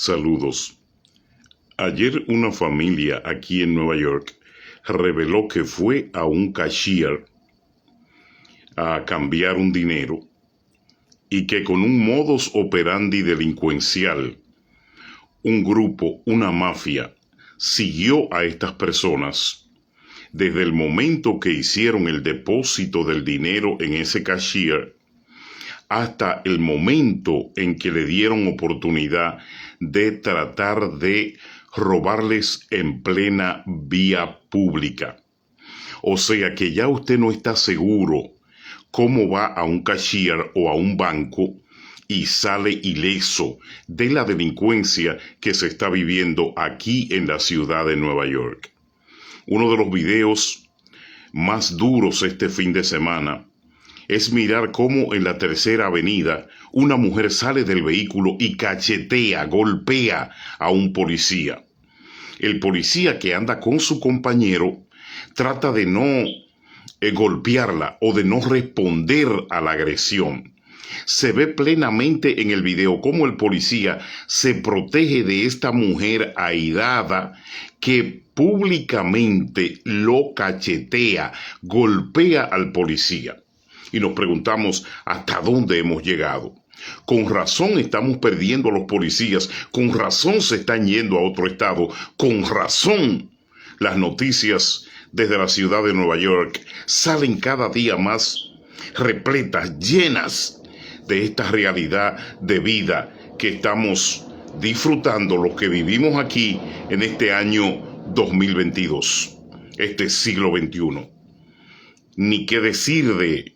Saludos. Ayer una familia aquí en Nueva York reveló que fue a un cashier a cambiar un dinero y que con un modus operandi delincuencial, un grupo, una mafia, siguió a estas personas desde el momento que hicieron el depósito del dinero en ese cashier hasta el momento en que le dieron oportunidad de tratar de robarles en plena vía pública. O sea que ya usted no está seguro cómo va a un cashier o a un banco y sale ileso de la delincuencia que se está viviendo aquí en la ciudad de Nueva York. Uno de los videos más duros este fin de semana es mirar cómo en la Tercera Avenida una mujer sale del vehículo y cachetea, golpea a un policía. El policía que anda con su compañero trata de no golpearla o de no responder a la agresión. Se ve plenamente en el video cómo el policía se protege de esta mujer airada que públicamente lo cachetea, golpea al policía. Y nos preguntamos hasta dónde hemos llegado. Con razón estamos perdiendo a los policías, con razón se están yendo a otro estado, con razón las noticias desde la ciudad de Nueva York salen cada día más repletas, llenas de esta realidad de vida que estamos disfrutando los que vivimos aquí en este año 2022, este siglo XXI. Ni qué decir de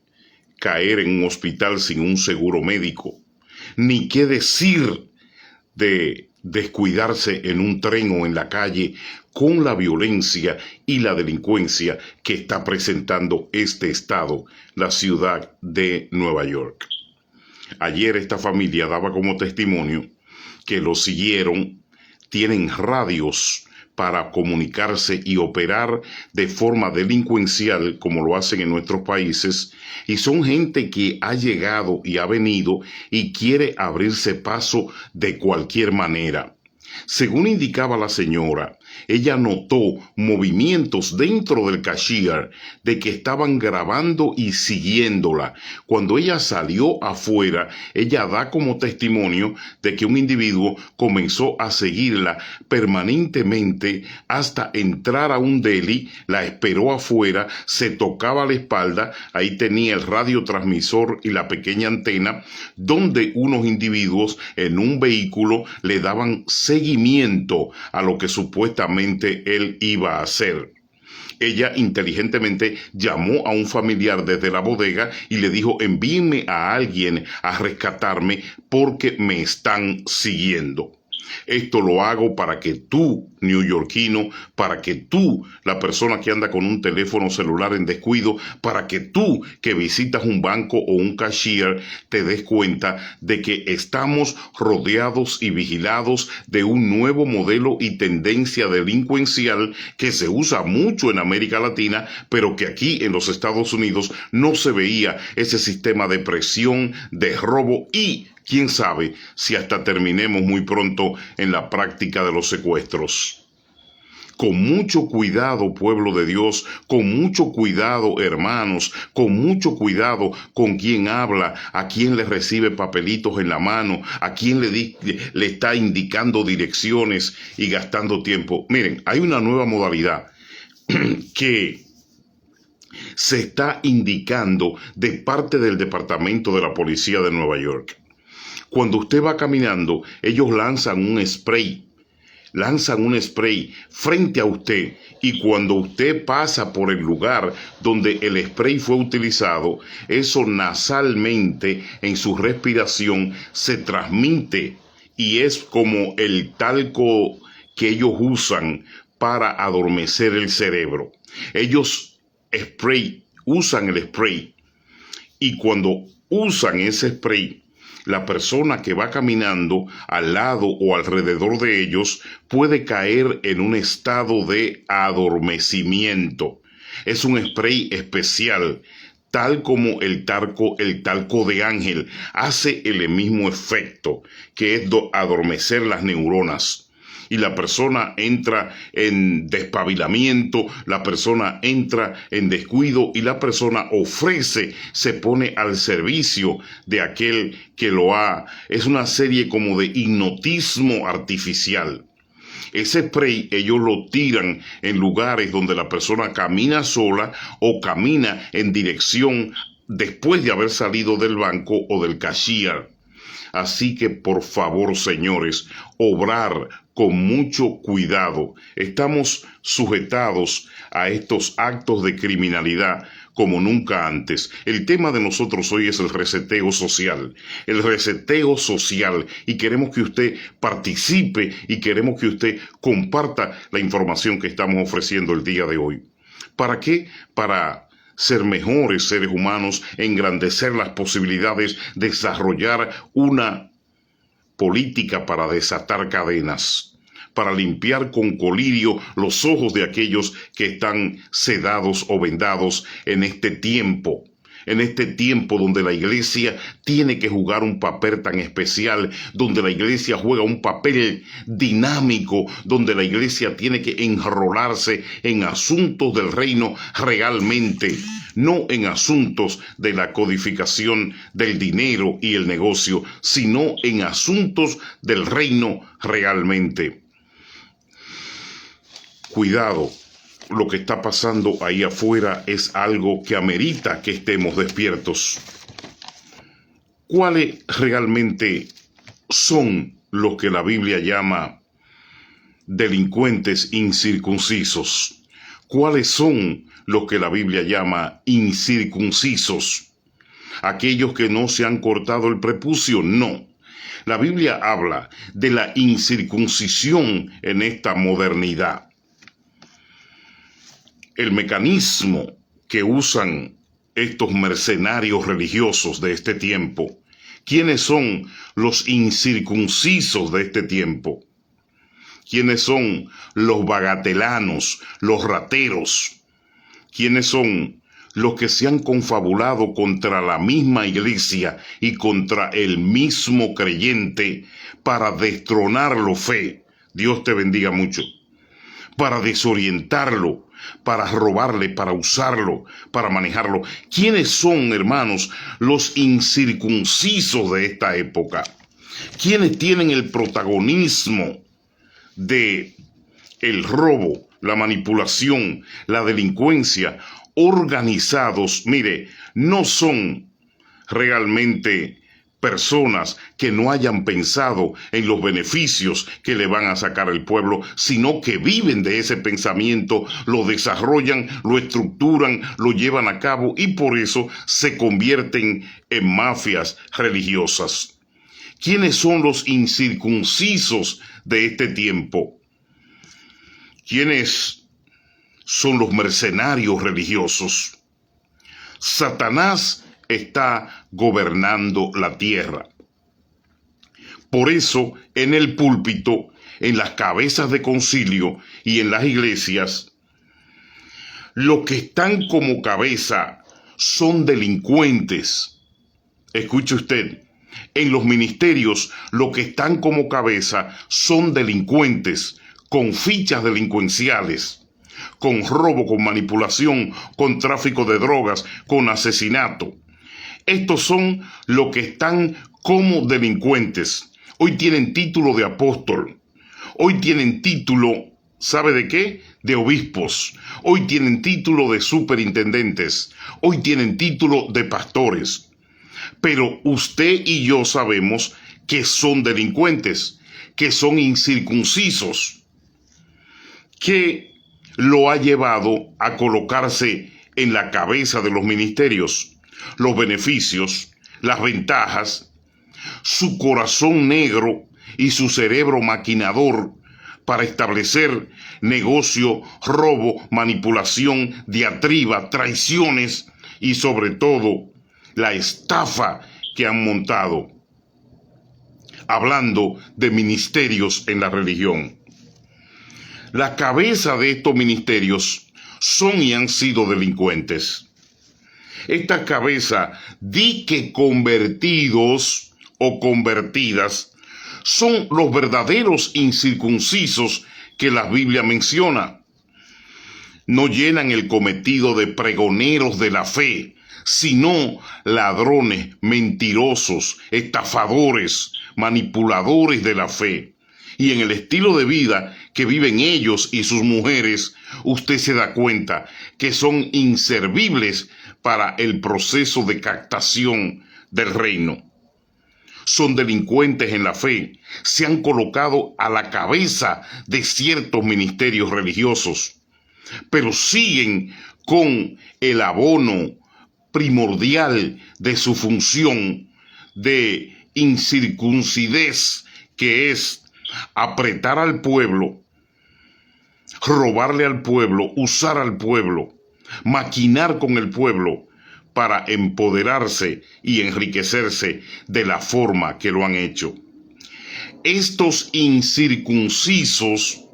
caer en un hospital sin un seguro médico, ni qué decir de descuidarse en un tren o en la calle con la violencia y la delincuencia que está presentando este estado, la ciudad de Nueva York. Ayer esta familia daba como testimonio que lo siguieron, tienen radios para comunicarse y operar de forma delincuencial como lo hacen en nuestros países, y son gente que ha llegado y ha venido y quiere abrirse paso de cualquier manera. Según indicaba la señora, ella notó movimientos dentro del cashier de que estaban grabando y siguiéndola. Cuando ella salió afuera, ella da como testimonio de que un individuo comenzó a seguirla permanentemente hasta entrar a un deli, la esperó afuera, se tocaba la espalda, ahí tenía el radiotransmisor y la pequeña antena, donde unos individuos en un vehículo le daban seguimiento a lo que supuestamente él iba a hacer. Ella inteligentemente llamó a un familiar desde la bodega y le dijo: envíenme a alguien a rescatarme porque me están siguiendo. Esto lo hago para que tú, neoyorquino, para que tú, la persona que anda con un teléfono celular en descuido, para que tú, que visitas un banco o un cashier, te des cuenta de que estamos rodeados y vigilados de un nuevo modelo y tendencia delincuencial que se usa mucho en América Latina, pero que aquí en los Estados Unidos no se veía ese sistema de presión, de robo y quién sabe si hasta terminemos muy pronto en la práctica de los secuestros. Con mucho cuidado, pueblo de Dios, con mucho cuidado, hermanos, con mucho cuidado con quien habla, a quien le recibe papelitos en la mano, a quien le está indicando direcciones y gastando tiempo. Miren, hay una nueva modalidad que se está indicando de parte del Departamento de la Policía de Nueva York. Cuando usted va caminando, ellos lanzan un spray frente a usted, y cuando usted pasa por el lugar donde el spray fue utilizado, eso nasalmente en su respiración se transmite y es como el talco que ellos usan para adormecer el cerebro. Ellos usan el spray, y cuando usan ese spray, la persona que va caminando al lado o alrededor de ellos puede caer en un estado de adormecimiento. Es un spray especial, tal como el talco de ángel, hace el mismo efecto, que es adormecer las neuronas. Y la persona entra en despabilamiento, la persona entra en descuido y la persona se pone al servicio de aquel que lo ha. Es una serie como de hipnotismo artificial. Ese spray ellos lo tiran en lugares donde la persona camina sola o camina en dirección después de haber salido del banco o del cashier. Así que por favor, señores, obrar con mucho cuidado. Estamos sujetados a estos actos de criminalidad como nunca antes. El tema de nosotros hoy es el reseteo social. El reseteo social. Y queremos que usted participe y queremos que usted comparta la información que estamos ofreciendo el día de hoy. ¿Para qué? Para ser mejores seres humanos, engrandecer las posibilidades, desarrollar una política para desatar cadenas, para limpiar con colirio los ojos de aquellos que están sedados o vendados en este tiempo donde la iglesia tiene que jugar un papel tan especial, donde la iglesia juega un papel dinámico, donde la iglesia tiene que enrolarse en asuntos del reino realmente, no en asuntos de la codificación del dinero y el negocio, sino en asuntos del reino realmente. Cuidado. Lo que está pasando ahí afuera es algo que amerita que estemos despiertos. ¿Cuáles realmente son los que la Biblia llama delincuentes incircuncisos? ¿Cuáles son los que la Biblia llama incircuncisos? ¿Aquellos que no se han cortado el prepucio? No. La Biblia habla de la incircuncisión en esta modernidad. El mecanismo que usan estos mercenarios religiosos de este tiempo. ¿Quiénes son los incircuncisos de este tiempo? ¿Quiénes son los bagatelanos, los rateros? ¿Quiénes son los que se han confabulado contra la misma iglesia y contra el mismo creyente para destronarlo fe? Dios te bendiga mucho. Para desorientarlo, para robarle, para usarlo, para manejarlo. ¿Quiénes son, hermanos, los incircuncisos de esta época? ¿Quiénes tienen el protagonismo de el robo, la manipulación, la delincuencia, organizados? Mire, no son realmente personas que no hayan pensado en los beneficios que le van a sacar al pueblo, sino que viven de ese pensamiento, lo desarrollan, lo estructuran, lo llevan a cabo y por eso se convierten en mafias religiosas. ¿Quiénes son los incircuncisos de este tiempo? ¿Quiénes son los mercenarios religiosos? Satanás está gobernando la tierra. Por eso, en el púlpito, en las cabezas de concilio y en las iglesias, los que están como cabeza son delincuentes. Escuche usted, en los ministerios, los que están como cabeza son delincuentes, con fichas delincuenciales, con robo, con manipulación, con tráfico de drogas, con asesinato. Estos son los que están como delincuentes. Hoy tienen título de apóstol. Hoy tienen título, ¿sabe de qué? De obispos. Hoy tienen título de superintendentes. Hoy tienen título de pastores. Pero usted y yo sabemos que son delincuentes, que son incircuncisos, que lo ha llevado a colocarse en la cabeza de los ministerios. Los beneficios, las ventajas, su corazón negro y su cerebro maquinador para establecer negocio, robo, manipulación, diatriba, traiciones y sobre todo la estafa que han montado, hablando de ministerios en la religión. La cabeza de estos ministerios son y han sido delincuentes. Estas cabezas, di que convertidos o convertidas, son los verdaderos incircuncisos que la Biblia menciona. No llenan el cometido de pregoneros de la fe, sino ladrones, mentirosos, estafadores, manipuladores de la fe. Y en el estilo de vida que viven ellos y sus mujeres, usted se da cuenta que son inservibles para el proceso de captación del reino. Son delincuentes en la fe, se han colocado a la cabeza de ciertos ministerios religiosos, pero siguen con el abono primordial de su función de incircuncidez, que es apretar al pueblo, robarle al pueblo, usar al pueblo, maquinar con el pueblo para empoderarse y enriquecerse de la forma que lo han hecho. Estos incircuncisos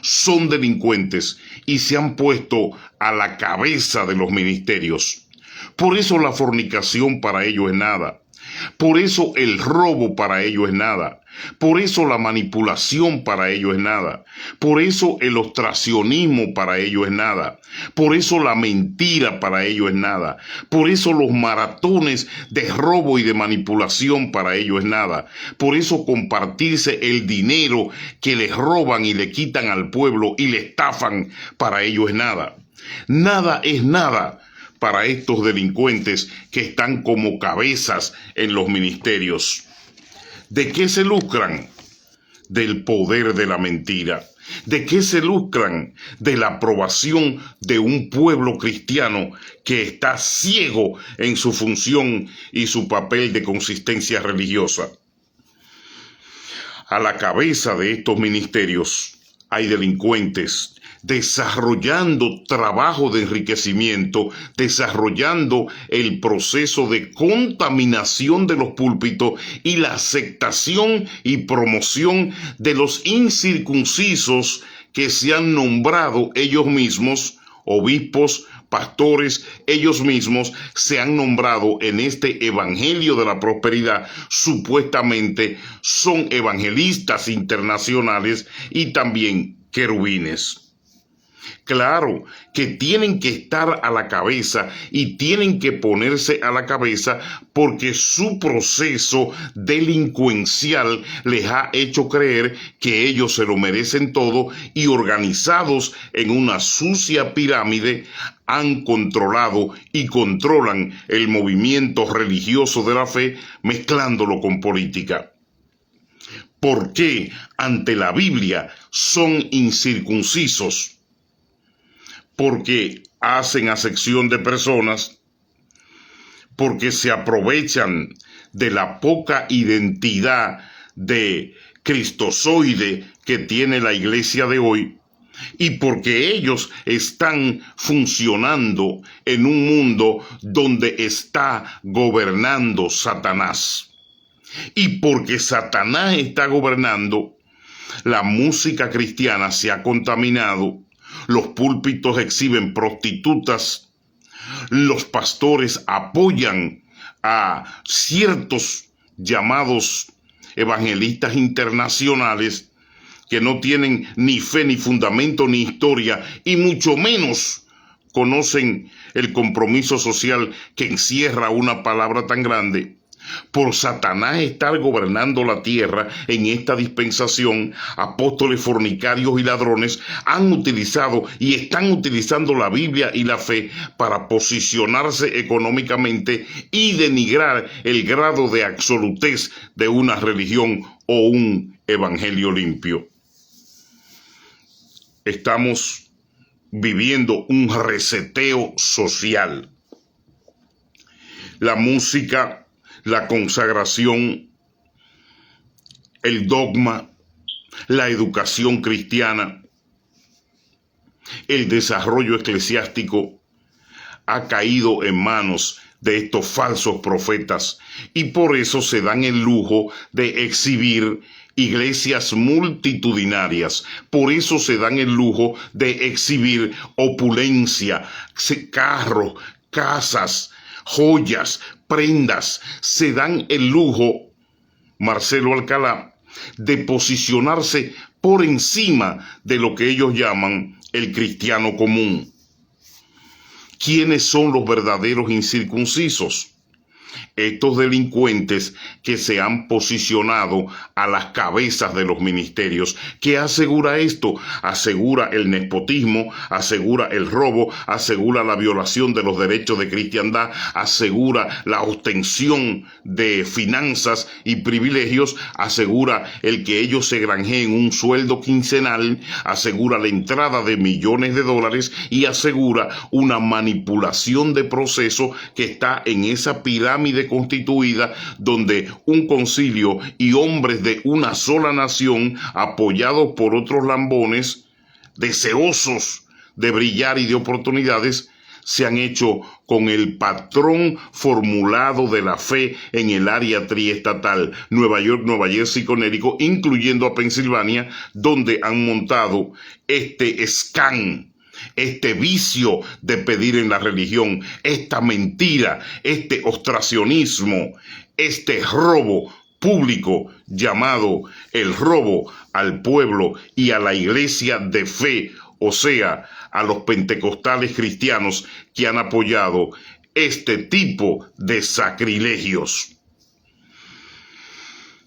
son delincuentes y se han puesto a la cabeza de los ministerios. Por eso la fornicación para ellos es nada. Por eso el robo para ellos es nada. Por eso la manipulación para ellos es nada. Por eso el ostracionismo para ellos es nada. Por eso la mentira para ellos es nada. Por eso los maratones de robo y de manipulación para ellos es nada. Por eso compartirse el dinero que les roban y le quitan al pueblo y le estafan para ellos es nada. Nada es nada para estos delincuentes que están como cabezas en los ministerios. ¿De qué se lucran? Del poder de la mentira. ¿De qué se lucran? De la aprobación de un pueblo cristiano que está ciego en su función y su papel de consistencia religiosa. A la cabeza de estos ministerios hay delincuentes desarrollando trabajo de enriquecimiento, desarrollando el proceso de contaminación de los púlpitos y la aceptación y promoción de los incircuncisos que se han nombrado ellos mismos, obispos, pastores, ellos mismos se han nombrado en este evangelio de la prosperidad, supuestamente son evangelistas internacionales y también querubines. Claro que tienen que estar a la cabeza y tienen que ponerse a la cabeza porque su proceso delincuencial les ha hecho creer que ellos se lo merecen todo y organizados en una sucia pirámide han controlado y controlan el movimiento religioso de la fe mezclándolo con política. ¿Por qué ante la Biblia son incircuncisos? Porque hacen acepción de personas, porque se aprovechan de la poca identidad de cristozoide que tiene la iglesia de hoy, y porque ellos están funcionando en un mundo donde está gobernando Satanás. Y porque Satanás está gobernando, la música cristiana se ha contaminado. Los púlpitos exhiben prostitutas, los pastores apoyan a ciertos llamados evangelistas internacionales que no tienen ni fe, ni fundamento, ni historia, y mucho menos conocen el compromiso social que encierra una palabra tan grande. Por Satanás estar gobernando la tierra en esta dispensación, apóstoles fornicarios y ladrones han utilizado y están utilizando la Biblia y la fe para posicionarse económicamente y denigrar el grado de absolutez de una religión o un evangelio limpio. Estamos viviendo un reseteo social. La música, la consagración, el dogma, la educación cristiana, el desarrollo eclesiástico ha caído en manos de estos falsos profetas y por eso se dan el lujo de exhibir iglesias multitudinarias, por eso se dan el lujo de exhibir opulencia, carros, casas, joyas, prendas, se dan el lujo, Marcelo Alcalá, de posicionarse por encima de lo que ellos llaman el cristiano común. ¿Quiénes son los verdaderos incircuncisos? Estos delincuentes que se han posicionado a las cabezas de los ministerios. ¿Qué asegura esto? Asegura el nepotismo, asegura el robo, asegura la violación de los derechos de cristiandad, asegura la obtención de finanzas y privilegios, asegura el que ellos se granjeen un sueldo quincenal, asegura la entrada de millones de dólares y asegura una manipulación de proceso que está en esa pirámide constituida donde un concilio y hombres de una sola nación apoyados por otros lambones deseosos de brillar y de oportunidades se han hecho con el patrón formulado de la fe en el área triestatal, Nueva York, Nueva Jersey, Connecticut, incluyendo a Pensilvania, donde han montado este scam, este vicio de pedir en la religión, esta mentira, este ostracionismo, este robo público llamado el robo al pueblo y a la iglesia de fe, o sea, a los pentecostales cristianos que han apoyado este tipo de sacrilegios.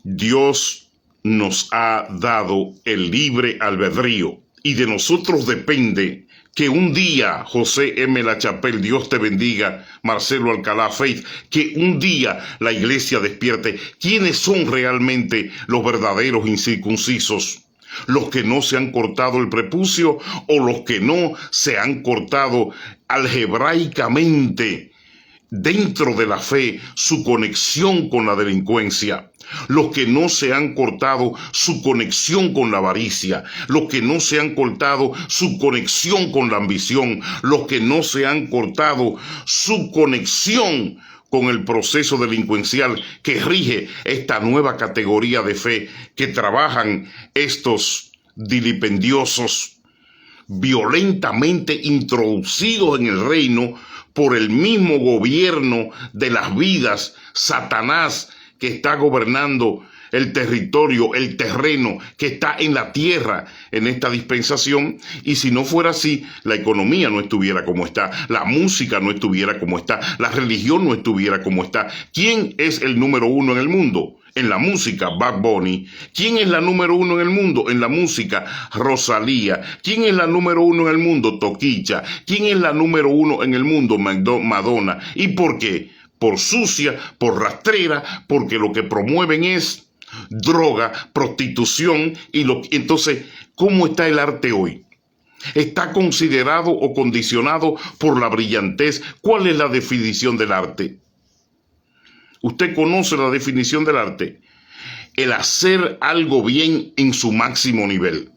Dios nos ha dado el libre albedrío y de nosotros depende que un día, José M. Lachapelle, Dios te bendiga, Marcelo Alcalá Faith, que un día la iglesia despierte. ¿Quiénes son realmente los verdaderos incircuncisos? ¿Los que no se han cortado el prepucio o los que no se han cortado algebraicamente dentro de la fe su conexión con la delincuencia? Los que no se han cortado su conexión con la avaricia, los que no se han cortado su conexión con la ambición, los que no se han cortado su conexión con el proceso delincuencial que rige esta nueva categoría de fe que trabajan estos dilipendiosos violentamente introducidos en el reino por el mismo gobierno de las vidas, Satanás, que está gobernando el territorio, el terreno, que está en la tierra en esta dispensación. Y si no fuera así, la economía no estuviera como está, la música no estuviera como está, la religión no estuviera como está. ¿Quién es el número uno en el mundo? En la música, Bad Bunny. ¿Quién es la número uno en el mundo? En la música, Rosalía. ¿Quién es la número uno en el mundo? Toquicha. ¿Quién es la número uno en el mundo? Madonna. ¿Y por qué? Por sucia, por rastrera, porque lo que promueven es droga, prostitución entonces, ¿cómo está el arte hoy? ¿Está considerado o condicionado por la brillantez? ¿Cuál es la definición del arte? ¿Usted conoce la definición del arte? El hacer algo bien en su máximo nivel.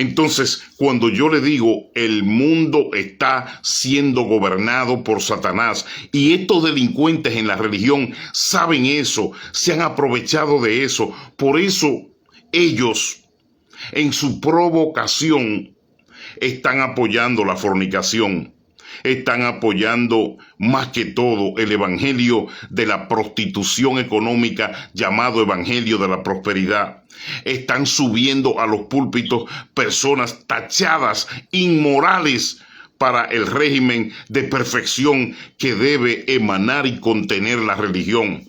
Entonces, cuando yo le digo el mundo está siendo gobernado por Satanás y estos delincuentes en la religión saben eso, se han aprovechado de eso, por eso ellos en su provocación están apoyando la fornicación. Están apoyando más que todo el evangelio de la prostitución económica llamado evangelio de la prosperidad. Están subiendo a los púlpitos personas tachadas inmorales para el régimen de perfección que debe emanar y contener la religión.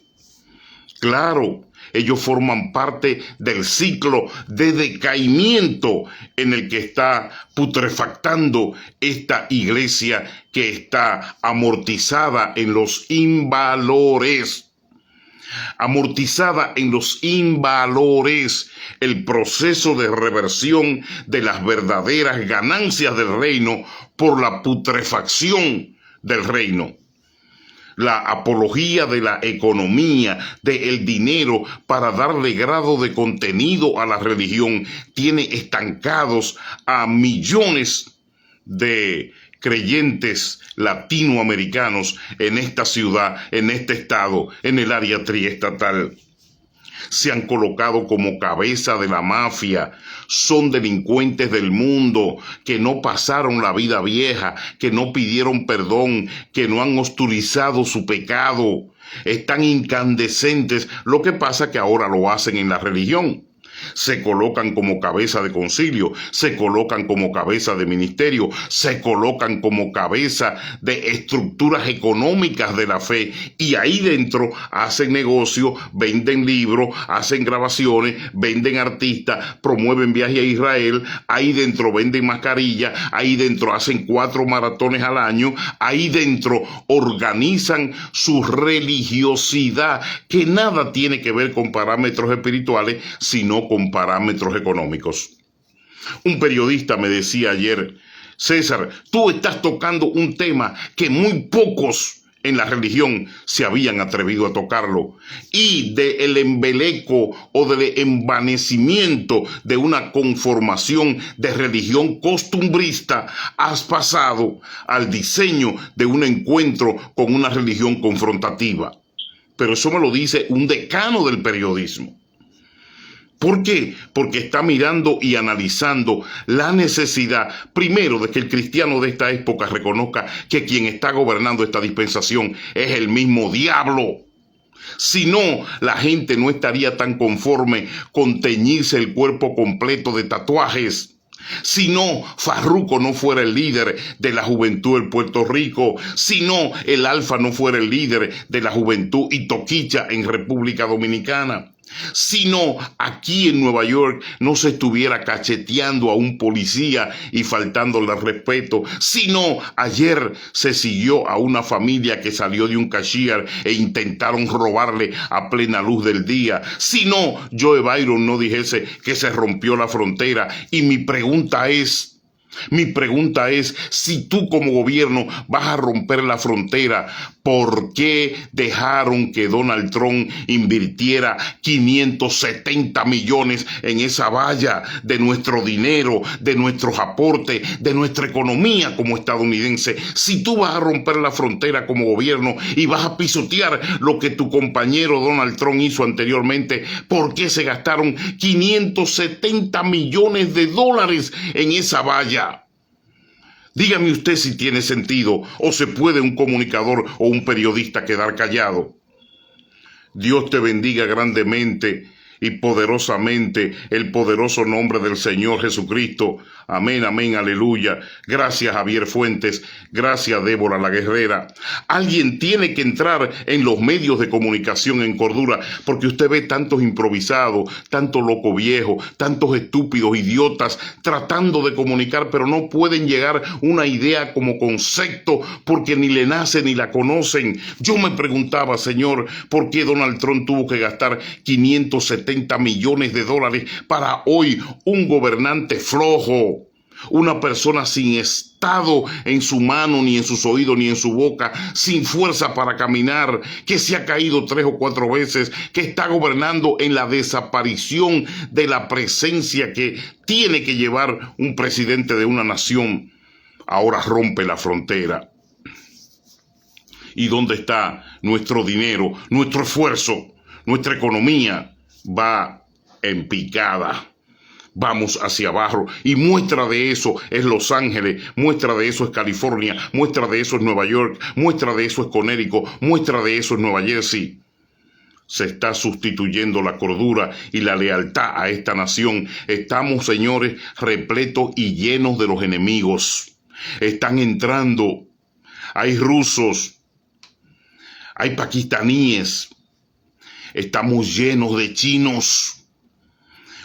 Claro, ellos forman parte del ciclo de decaimiento en el que está putrefactando esta iglesia que está amortizada en los invalores. Amortizada en los invalores, el proceso de reversión de las verdaderas ganancias del reino por la putrefacción del reino. La apología de la economía, del dinero, para darle grado de contenido a la religión, tiene estancados a millones de creyentes latinoamericanos en esta ciudad, en este estado, en el área triestatal. Se han colocado como cabeza de la mafia. Son delincuentes del mundo que no pasaron la vida vieja, que no pidieron perdón, que no han oscurizado su pecado. Están incandescentes. Lo que pasa es que ahora lo hacen en la religión. Se colocan como cabeza de concilio, se colocan como cabeza de ministerio, se colocan como cabeza de estructuras económicas de la fe, y ahí dentro hacen negocio, venden libros, hacen grabaciones, venden artistas, promueven viajes a Israel, ahí dentro venden mascarillas, ahí dentro hacen 4 maratones al año, ahí dentro organizan su religiosidad, que nada tiene que ver con parámetros espirituales, sino con parámetros económicos. Un periodista me decía ayer: César, tú estás tocando un tema que muy pocos en la religión se habían atrevido a tocarlo, y del embeleco o del envanecimiento de una conformación de religión costumbrista has pasado al diseño de un encuentro con una religión confrontativa. Pero eso me lo dice un decano del periodismo. ¿Por qué? Porque está mirando y analizando la necesidad, primero, de que el cristiano de esta época reconozca que quien está gobernando esta dispensación es el mismo diablo. Si no, la gente no estaría tan conforme con teñirse el cuerpo completo de tatuajes. Si no, Farruko no fuera el líder de la juventud en Puerto Rico, si no, el Alfa no fuera el líder de la juventud y Toquicha en República Dominicana, si no, aquí en Nueva York no se estuviera cacheteando a un policía y faltándole al respeto, si no, ayer se siguió a una familia que salió de un cashier e intentaron robarle a plena luz del día, si no, Joe Biden no dijese que se rompió la frontera. Y mi pregunta es, si tú como gobierno vas a romper la frontera, ¿por qué dejaron que Donald Trump invirtiera 570 millones en esa valla de nuestro dinero, de nuestros aportes, de nuestra economía como estadounidense? Si tú vas a romper la frontera como gobierno y vas a pisotear lo que tu compañero Donald Trump hizo anteriormente, ¿por qué se gastaron 570 millones de dólares en esa valla? Dígame usted si tiene sentido, o se puede un comunicador o un periodista quedar callado. Dios te bendiga grandemente y poderosamente el poderoso nombre del Señor Jesucristo. Amén, amén, aleluya. Gracias, Javier Fuentes. Gracias, Débora la Guerrera. Alguien tiene que entrar en los medios de comunicación en cordura, porque usted ve tantos improvisados, tantos locos viejos, tantos estúpidos idiotas tratando de comunicar, pero no pueden llegar a una idea como concepto porque ni le nace ni la conocen. Yo me preguntaba, Señor, ¿por qué Donald Trump tuvo que gastar 570 millones de dólares para hoy un gobernante flojo? Una persona sin estado en su mano, ni en sus oídos, ni en su boca, sin fuerza para caminar, que se ha caído 3 o 4 veces, que está gobernando en la desaparición de la presencia que tiene que llevar un presidente de una nación. Ahora rompe la frontera. ¿Y dónde está nuestro dinero, nuestro esfuerzo? Nuestra economía va en picada. Vamos hacia abajo, y muestra de eso es Los Ángeles, muestra de eso es California, muestra de eso es Nueva York, muestra de eso es Connecticut, muestra de eso es Nueva Jersey. Se está sustituyendo la cordura y la lealtad a esta nación. Estamos, señores, repletos y llenos de los enemigos. Están entrando, hay rusos, hay pakistaníes, estamos llenos de chinos.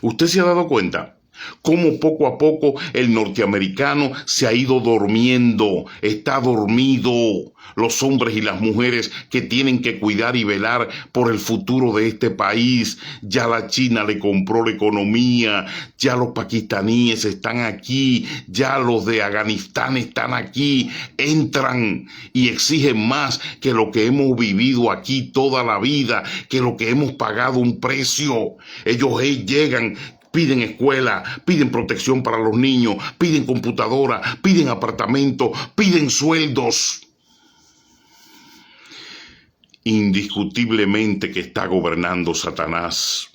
¿Usted se ha dado cuenta cómo poco a poco el norteamericano se ha ido durmiendo, está dormido? Los hombres y las mujeres que tienen que cuidar y velar por el futuro de este país. Ya la China le compró la economía, ya los pakistaníes están aquí, ya los de Afganistán están aquí. Entran y exigen más que lo que hemos vivido aquí toda la vida, que lo que hemos pagado un precio. Ellos llegan, piden escuela, piden protección para los niños, piden computadora, piden apartamento, piden sueldos. Indiscutiblemente que está gobernando Satanás.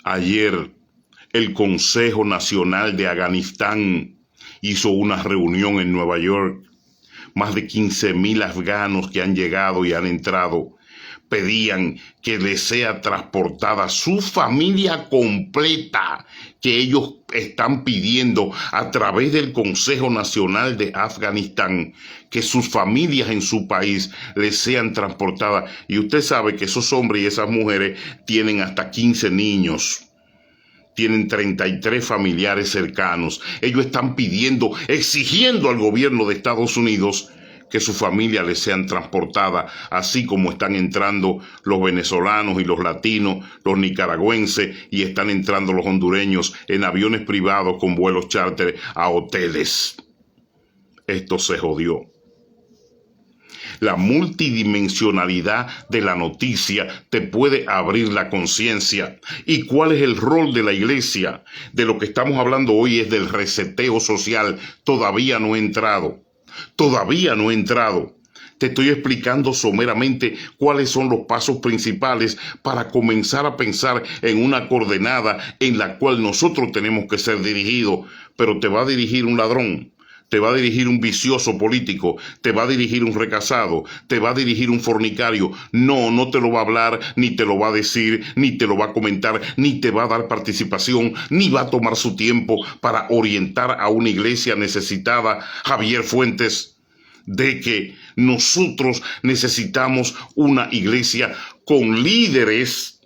Ayer el Consejo Nacional de Afganistán hizo una reunión en Nueva York. Más de 15.000 afganos que han llegado y han entrado pedían que les sea transportada su familia completa, que ellos están pidiendo a través del Consejo Nacional de Afganistán, que sus familias en su país les sean transportadas. Y usted sabe que esos hombres y esas mujeres tienen hasta 15 niños. Tienen 33 familiares cercanos. Ellos están pidiendo, exigiendo al gobierno de Estados Unidos que su familia les sean transportada, así como están entrando los venezolanos y los latinos, los nicaragüenses, y están entrando los hondureños en aviones privados con vuelos charter a hoteles. Esto se jodió. La multidimensionalidad de la noticia te puede abrir la conciencia. ¿Y cuál es el rol de la iglesia? De lo que estamos hablando hoy es del reseteo social. Todavía no he entrado. Te estoy explicando someramente cuáles son los pasos principales para comenzar a pensar en una coordenada en la cual nosotros tenemos que ser dirigidos. Pero te va a dirigir un ladrón, te va a dirigir un vicioso político, te va a dirigir un recasado, te va a dirigir un fornicario. No te lo va a hablar, ni te lo va a decir, ni te lo va a comentar, ni te va a dar participación, ni va a tomar su tiempo para orientar a una iglesia necesitada. Javier Fuentes, de que nosotros necesitamos una iglesia con líderes.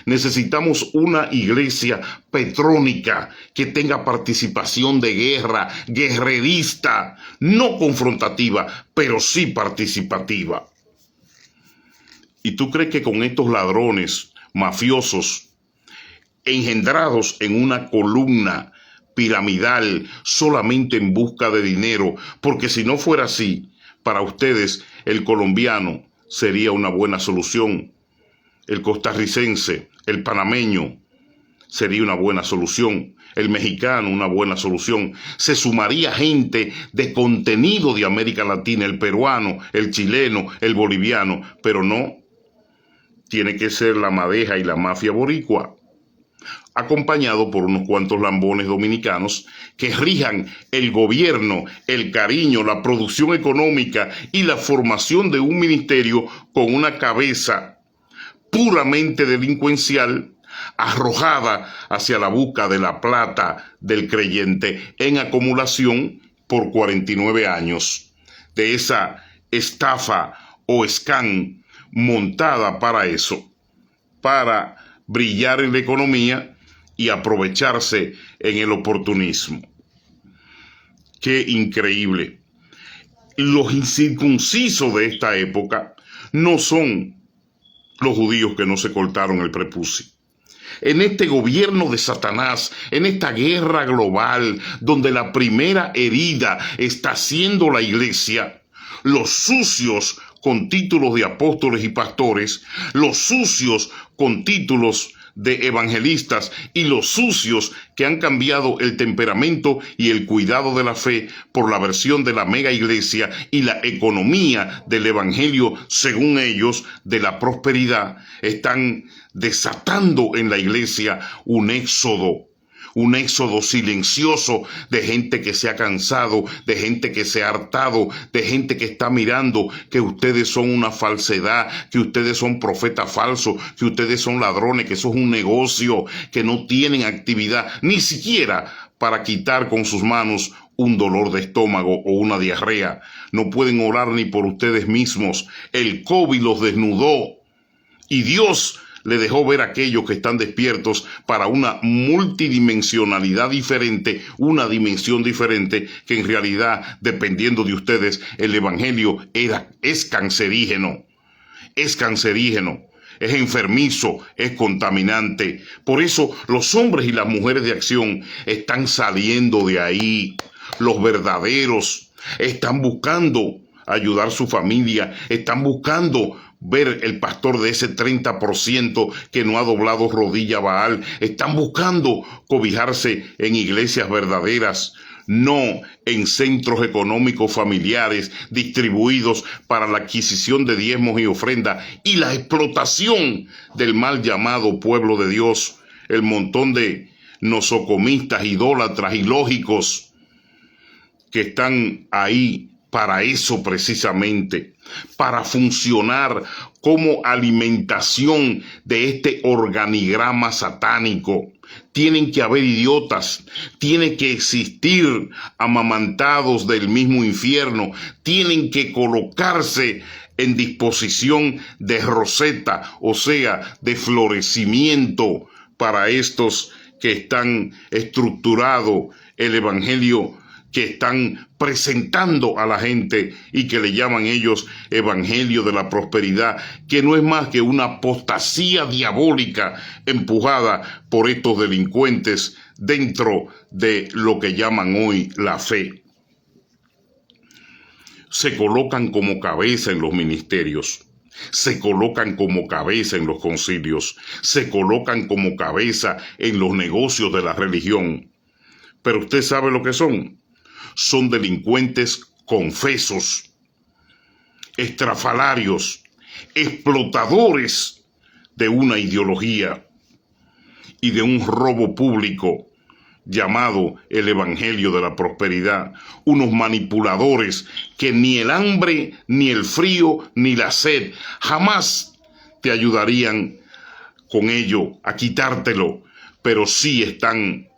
Necesitamos una iglesia petrónica que tenga participación de guerra, guerrerista, no confrontativa, pero sí participativa. ¿Y tú crees que con estos ladrones mafiosos engendrados en una columna piramidal solamente en busca de dinero? Porque si no fuera así, para ustedes el colombiano sería una buena solución. El costarricense, el panameño, sería una buena solución. El mexicano, una buena solución. Se sumaría gente de contenido de América Latina, el peruano, el chileno, el boliviano, pero no. Tiene que ser la madeja y la mafia boricua, acompañado por unos cuantos lambones dominicanos que rijan el gobierno, el cariño, la producción económica y la formación de un ministerio con una cabeza puramente delincuencial, arrojada hacia la busca de la plata del creyente en acumulación por 49 años, de esa estafa o scam montada para eso, para brillar en la economía y aprovecharse en el oportunismo. ¡Qué increíble! Los incircuncisos de esta época no son los judíos que no se cortaron el prepucio. En este gobierno de Satanás, en esta guerra global, donde la primera herida está siendo la iglesia, los sucios con títulos de apóstoles y pastores, los sucios con títulos de evangelistas y los sucios que han cambiado el temperamento y el cuidado de la fe por la versión de la mega iglesia y la economía del evangelio, según ellos, de la prosperidad, están desatando en la iglesia un éxodo silencioso de gente que se ha cansado, de gente que se ha hartado, de gente que está mirando que ustedes son una falsedad, que ustedes son profetas falsos, que ustedes son ladrones, que eso es un negocio, que no tienen actividad, ni siquiera para quitar con sus manos un dolor de estómago o una diarrea. No pueden orar ni por ustedes mismos. El COVID los desnudó y Dios le dejó ver a aquellos que están despiertos para una multidimensionalidad diferente, una dimensión diferente, que en realidad, dependiendo de ustedes, el evangelio es cancerígeno, es enfermizo, es contaminante. Por eso los hombres y las mujeres de acción están saliendo de ahí. Los verdaderos están buscando ayudar a su familia, están buscando ver el pastor de ese 30% que no ha doblado rodilla a Baal, están buscando cobijarse en iglesias verdaderas. no en centros económicos familiares distribuidos para la adquisición de diezmos y ofrendas y la explotación del mal llamado pueblo de Dios, el montón de nosocomistas, idólatras, ilógicos que están ahí para eso precisamente, para funcionar como alimentación de este organigrama satánico. Tienen que haber idiotas, tienen que existir amamantados del mismo infierno, tienen que colocarse en disposición de roseta, o sea, de florecimiento para estos que están estructurado el evangelio que están presentando a la gente y que le llaman ellos evangelio de la prosperidad, que no es más que una apostasía diabólica empujada por estos delincuentes dentro de lo que llaman hoy la fe. Se colocan como cabeza en los ministerios, se colocan como cabeza en los concilios, se colocan como cabeza en los negocios de la religión. Pero usted sabe lo que son. Son delincuentes confesos, estrafalarios, explotadores de una ideología y de un robo público llamado el evangelio de la prosperidad. Unos manipuladores que ni el hambre, ni el frío, ni la sed jamás te ayudarían con ello a quitártelo, pero sí están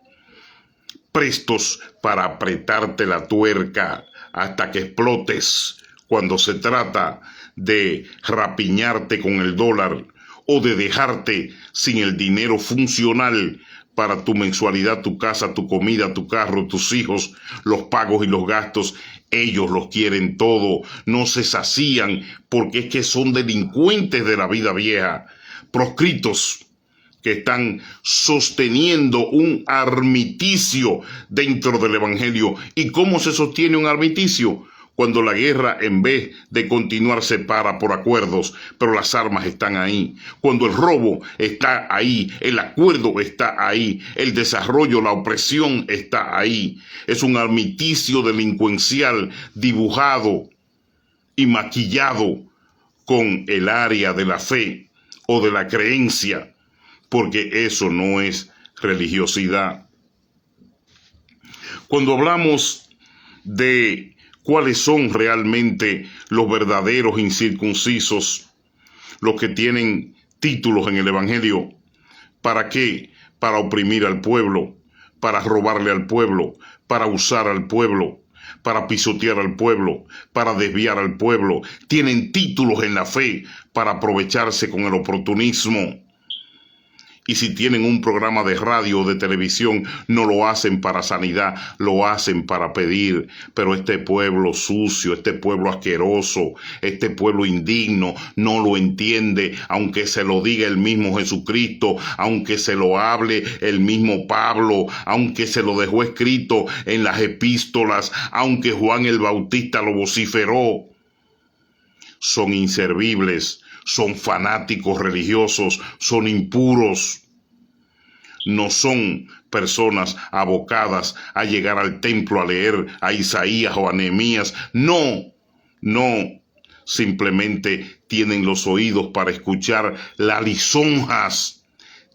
prestos para apretarte la tuerca hasta que explotes cuando se trata de rapiñarte con el dólar o de dejarte sin el dinero funcional para tu mensualidad, tu casa, tu comida, tu carro, tus hijos, los pagos y los gastos. Ellos los quieren todo, no se sacían porque es que son delincuentes de la vida vieja, proscritos, que están sosteniendo un armisticio dentro del evangelio. ¿Y cómo se sostiene un armisticio? Cuando la guerra, en vez de continuar, se para por acuerdos, pero las armas están ahí. Cuando el robo está ahí, el acuerdo está ahí, el desarrollo, la opresión está ahí. Es un armisticio delincuencial dibujado y maquillado con el área de la fe o de la creencia, porque eso no es religiosidad. Cuando hablamos de cuáles son realmente los verdaderos incircuncisos, los que tienen títulos en el evangelio, ¿para qué? Para oprimir al pueblo, para robarle al pueblo, para usar al pueblo, para pisotear al pueblo, para desviar al pueblo. Tienen títulos en la fe para aprovecharse con el oportunismo. Y si tienen un programa de radio o de televisión, no lo hacen para sanidad, lo hacen para pedir. Pero este pueblo sucio, este pueblo asqueroso, este pueblo indigno, no lo entiende, aunque se lo diga el mismo Jesucristo, aunque se lo hable el mismo Pablo, aunque se lo dejó escrito en las epístolas, aunque Juan el Bautista lo vociferó. Son inservibles. Son fanáticos religiosos, son impuros, no son personas abocadas a llegar al templo a leer a Isaías o a Nehemías. No, simplemente tienen los oídos para escuchar las lisonjas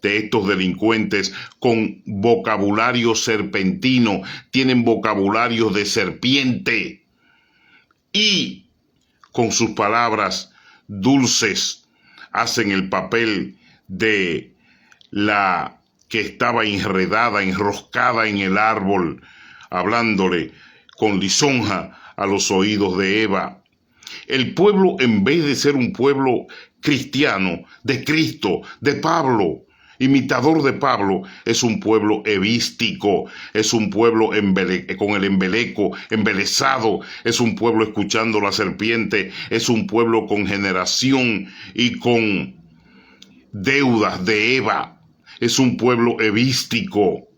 de estos delincuentes con vocabulario serpentino, tienen vocabulario de serpiente y con sus palabras dulces hacen el papel de la que estaba enredada, enroscada en el árbol, hablándole con lisonja a los oídos de Eva. El pueblo, en vez de ser un pueblo cristiano, de Cristo, de Pablo, imitador de Pablo, es un pueblo evístico, es un pueblo con el embeleco, embelesado, es un pueblo escuchando la serpiente, es un pueblo con generación y con deudas de Eva, es un pueblo evístico,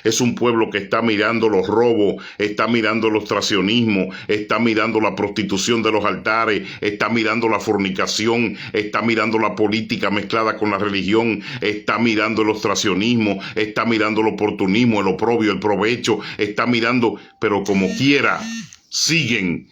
Es un pueblo que está mirando los robos, está mirando el ostracionismo, está mirando la prostitución de los altares, está mirando la fornicación, está mirando la política mezclada con la religión, está mirando el ostracionismo, está mirando el oportunismo, el oprobio, el provecho, está mirando, pero como quiera, siguen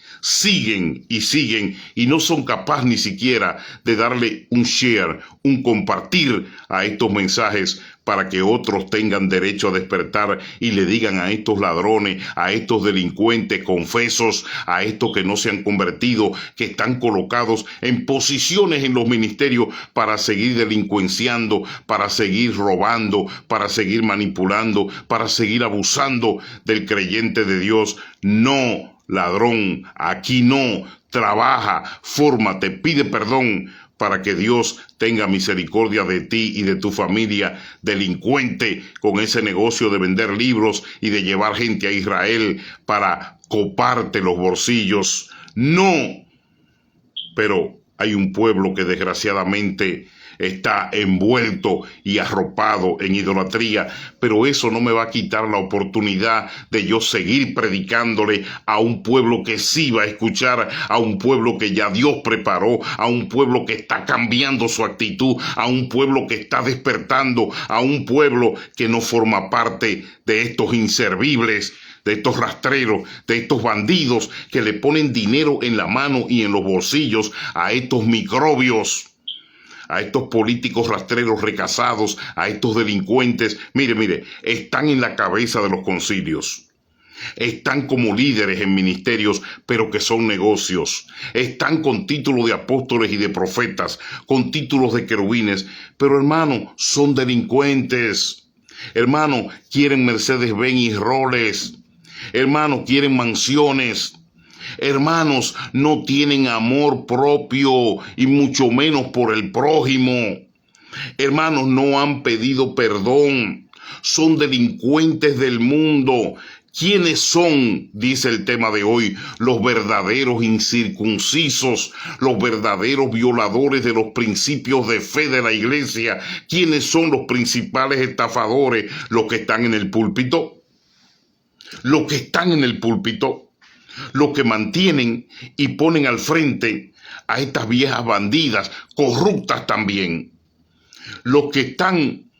y no son capaces ni siquiera de darle un share, un compartir a estos mensajes para que otros tengan derecho a despertar y le digan a estos ladrones, a estos delincuentes confesos, a estos que no se han convertido, que están colocados en posiciones en los ministerios para seguir delincuenciando, para seguir robando, para seguir manipulando, para seguir abusando del creyente de Dios. No, ladrón, aquí no, trabaja, fórmate, pide perdón para que Dios tenga misericordia de ti y de tu familia, delincuente con ese negocio de vender libros y de llevar gente a Israel para coparte los bolsillos. No, pero hay un pueblo que desgraciadamente está envuelto y arropado en idolatría, pero eso no me va a quitar la oportunidad de yo seguir predicándole a un pueblo que sí va a escuchar, a un pueblo que ya Dios preparó, a un pueblo que está cambiando su actitud, a un pueblo que está despertando, a un pueblo que no forma parte de estos inservibles, de estos rastreros, de estos bandidos que le ponen dinero en la mano y en los bolsillos a estos microbios, a estos políticos rastreros recasados, a estos delincuentes. Mire, están en la cabeza de los concilios. Están como líderes en ministerios, pero que son negocios. Están con títulos de apóstoles y de profetas, con títulos de querubines, pero hermano, son delincuentes. Hermano, quieren Mercedes-Benz y Rolex. Hermano, quieren mansiones. Hermanos, no tienen amor propio y mucho menos por el prójimo. Hermanos, no han pedido perdón. Son delincuentes del mundo. ¿Quiénes son? Dice el tema de hoy, los verdaderos incircuncisos, los verdaderos violadores de los principios de fe de la iglesia. ¿Quiénes son los principales estafadores? Los que están en el púlpito. Los que están en el púlpito. Los que mantienen y ponen al frente a estas viejas bandidas, corruptas también. Los que están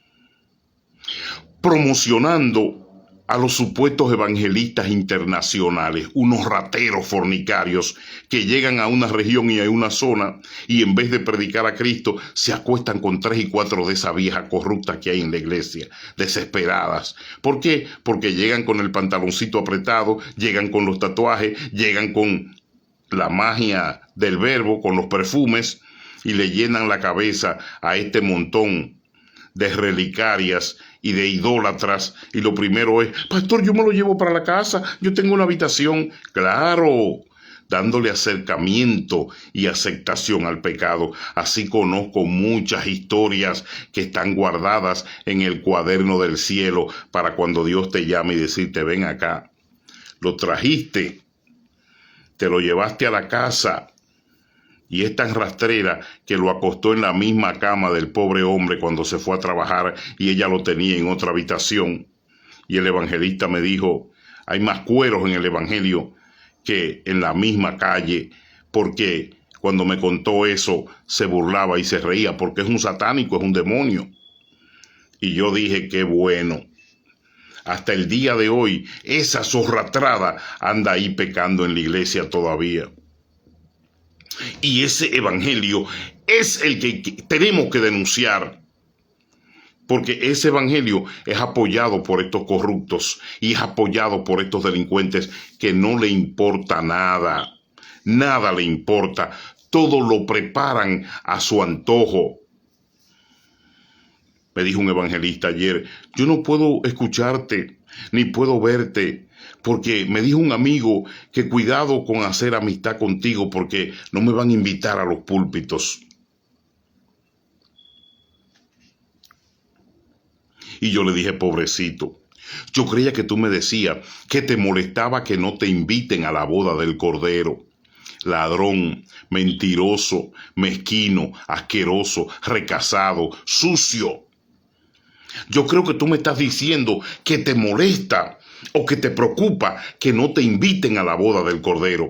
promocionando a los supuestos evangelistas internacionales, unos rateros fornicarios que llegan a una región y a una zona y en vez de predicar a Cristo se acuestan con 3 y 4 de esas viejas corruptas que hay en la iglesia, desesperadas. ¿Por qué? Porque llegan con el pantaloncito apretado, llegan con los tatuajes, llegan con la magia del verbo, con los perfumes y le llenan la cabeza a este montón de relicarias y de idólatras, y lo primero es: pastor, yo me lo llevo para la casa, yo tengo una habitación. Claro, dándole acercamiento y aceptación al pecado. Así conozco muchas historias que están guardadas en el cuaderno del cielo para cuando Dios te llame y decirte: ven acá, lo trajiste, te lo llevaste a la casa. Y es tan rastrera que lo acostó en la misma cama del pobre hombre cuando se fue a trabajar y ella lo tenía en otra habitación. Y el evangelista me dijo: hay más cueros en el evangelio que en la misma calle, porque cuando me contó eso se burlaba y se reía porque es un satánico, es un demonio. Y yo dije: qué bueno. Hasta el día de hoy esa zorratrada anda ahí pecando en la iglesia todavía. Y ese evangelio es el que tenemos que denunciar, porque ese evangelio es apoyado por estos corruptos y es apoyado por estos delincuentes que no le importa nada, nada le importa, todo lo preparan a su antojo. Me dijo un evangelista ayer: yo no puedo escucharte ni puedo verte, porque me dijo un amigo que cuidado con hacer amistad contigo porque no me van a invitar a los púlpitos. Y yo le dije: pobrecito, yo creía que tú me decías que te molestaba que no te inviten a la boda del Cordero. Ladrón, mentiroso, mezquino, asqueroso, recasado, sucio. Yo creo que tú me estás diciendo que te molesta o que te preocupa que no te inviten a la boda del Cordero.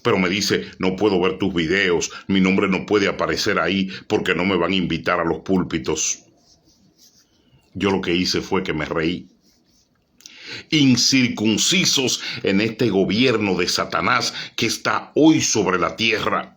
Pero me dice, no puedo ver tus videos, mi nombre no puede aparecer ahí porque no me van a invitar a los púlpitos. Yo lo que hice fue que me reí. Incircuncisos en este gobierno de Satanás que está hoy sobre la tierra.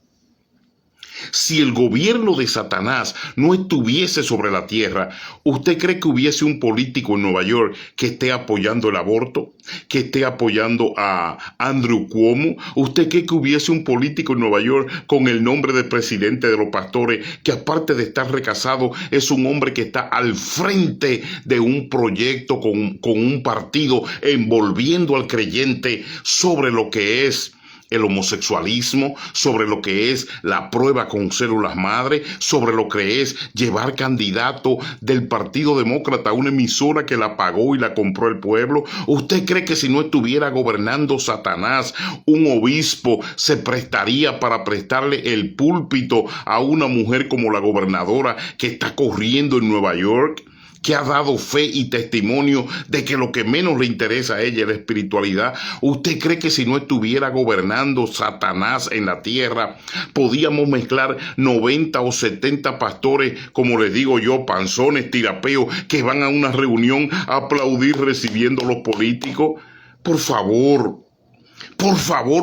Si el gobierno de Satanás no estuviese sobre la tierra, ¿usted cree que hubiese un político en Nueva York que esté apoyando el aborto? ¿Que esté apoyando a Andrew Cuomo? ¿Usted cree que hubiese un político en Nueva York con el nombre de presidente de los pastores que, aparte de estar recasado, es un hombre que está al frente de un proyecto con un partido envolviendo al creyente sobre lo que es el homosexualismo, sobre lo que es la prueba con células madre, sobre lo que es llevar candidato del Partido Demócrata a una emisora que la pagó y la compró el pueblo? ¿Usted cree que si no estuviera gobernando Satanás, un obispo se prestaría para prestarle el púlpito a una mujer como la gobernadora que está corriendo en Nueva York, que ha dado fe y testimonio de que lo que menos le interesa a ella es la espiritualidad? ¿Usted cree que si no estuviera gobernando Satanás en la tierra, podíamos mezclar 90 o 70 pastores, como les digo yo, panzones, tirapeos, que van a una reunión a aplaudir recibiendo a los políticos? Por favor,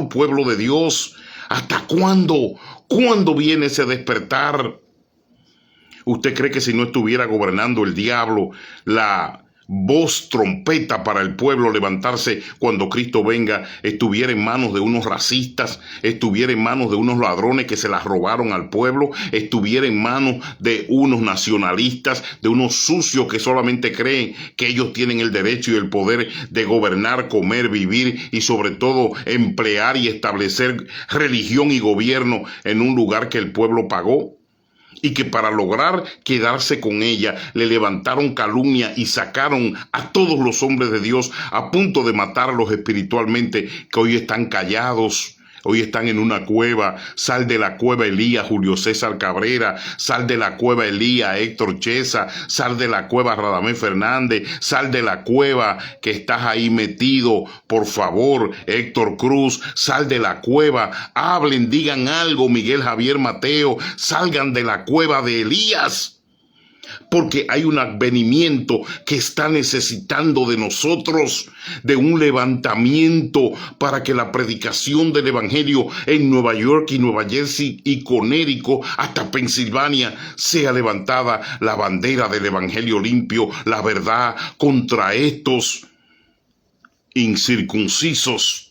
pueblo de Dios, ¿hasta cuándo? ¿Cuándo viene ese despertar? ¿Usted cree que si no estuviera gobernando el diablo, la voz trompeta para el pueblo levantarse cuando Cristo venga estuviera en manos de unos racistas, estuviera en manos de unos ladrones que se las robaron al pueblo, estuviera en manos de unos nacionalistas, de unos sucios que solamente creen que ellos tienen el derecho y el poder de gobernar, comer, vivir y sobre todo emplear y establecer religión y gobierno en un lugar que el pueblo pagó? Y que para lograr quedarse con ella le levantaron calumnia y sacaron a todos los hombres de Dios a punto de matarlos espiritualmente, que hoy están callados, hoy están en una cueva. Sal de la cueva, Elías, Julio César Cabrera. Sal de la cueva, Elías, Héctor Chesa. Sal de la cueva, Radamés Fernández. Sal de la cueva que estás ahí metido, por favor, Héctor Cruz. Sal de la cueva, hablen, digan algo, Miguel Javier Mateo. Salgan de la cueva de Elías, porque hay un advenimiento que está necesitando de nosotros, de un levantamiento para que la predicación del evangelio en Nueva York y Nueva Jersey y Connecticut hasta Pensilvania sea levantada la bandera del evangelio limpio, la verdad, contra estos incircuncisos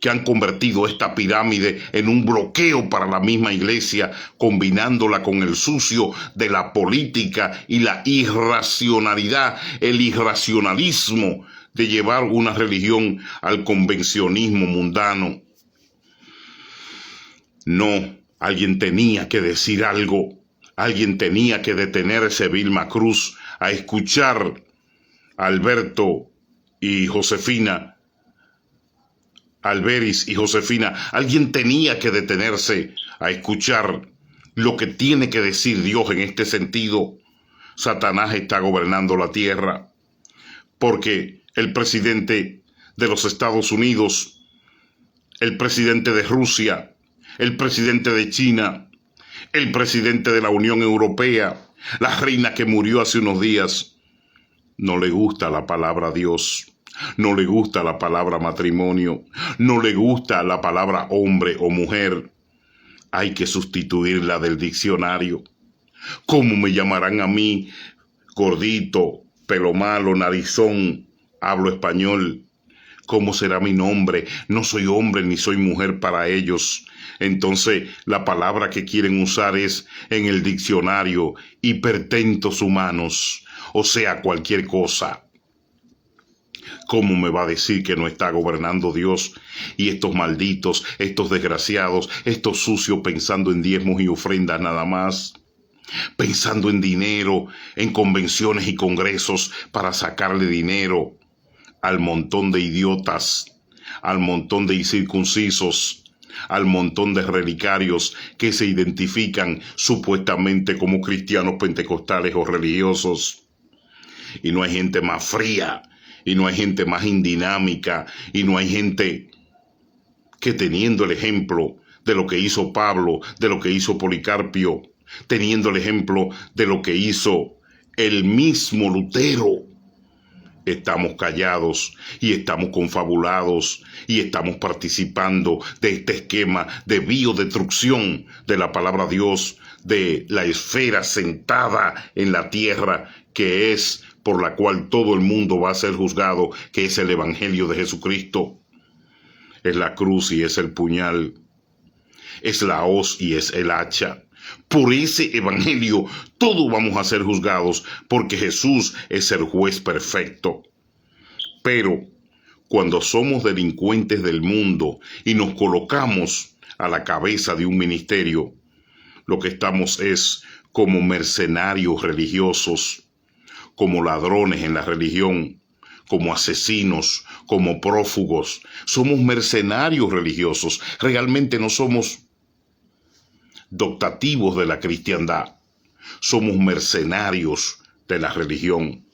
que han convertido esta pirámide en un bloqueo para la misma iglesia, combinándola con el sucio de la política y la irracionalidad, el irracionalismo de llevar una religión al convencionismo mundano. No, alguien tenía que decir algo, alguien tenía que detenerse, Vilma Cruz, a escuchar a Alberto y Josefina, Alberis y Josefina. Alguien tenía que detenerse a escuchar lo que tiene que decir Dios en este sentido. Satanás está gobernando la tierra porque el presidente de los Estados Unidos, el presidente de Rusia, el presidente de China, el presidente de la Unión Europea, la reina que murió hace unos días, no le gusta la palabra Dios. No le gusta la palabra matrimonio, no le gusta la palabra hombre o mujer. Hay que sustituirla del diccionario. ¿Cómo me llamarán a mí? Gordito, pelo malo, narizón, hablo español. ¿Cómo será mi nombre? No soy hombre ni soy mujer para ellos. Entonces la palabra que quieren usar es en el diccionario hipertentos humanos, o sea, cualquier cosa. ¿Cómo me va a decir que no está gobernando Dios? Y estos malditos, estos desgraciados, estos sucios pensando en diezmos y ofrendas nada más, pensando en dinero, en convenciones y congresos para sacarle dinero al montón de idiotas, al montón de incircuncisos, al montón de relicarios que se identifican supuestamente como cristianos pentecostales o religiosos. y no hay gente más fría, y no hay gente más indinámica, y no hay gente que teniendo el ejemplo de lo que hizo Pablo, de lo que hizo Policarpio, teniendo el ejemplo de lo que hizo el mismo Lutero, estamos callados y estamos confabulados y estamos participando de este esquema de biodestrucción de la palabra de Dios, de la esfera sentada en la tierra, que es por la cual todo el mundo va a ser juzgado, que es el Evangelio de Jesucristo. Es la cruz y es el puñal, es la hoz y es el hacha. Por ese evangelio todos vamos a ser juzgados, porque Jesús es el juez perfecto. Pero cuando somos delincuentes del mundo y nos colocamos a la cabeza de un ministerio, lo que estamos es como mercenarios religiosos, como ladrones en la religión, como asesinos, como prófugos. Somos mercenarios religiosos. Realmente no somos dotativos de la cristiandad. Somos mercenarios de la religión.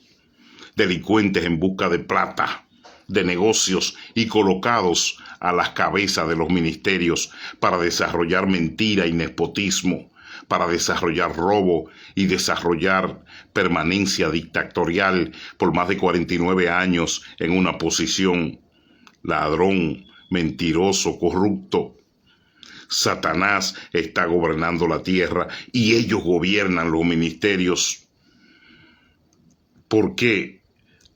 Delincuentes en busca de plata, de negocios, y colocados a las cabezas de los ministerios para desarrollar mentira y nepotismo, para desarrollar robo y desarrollar permanencia dictatorial por más de 49 años en una posición. Ladrón, mentiroso, corrupto. Satanás está gobernando la tierra y ellos gobiernan los ministerios. ¿Por qué?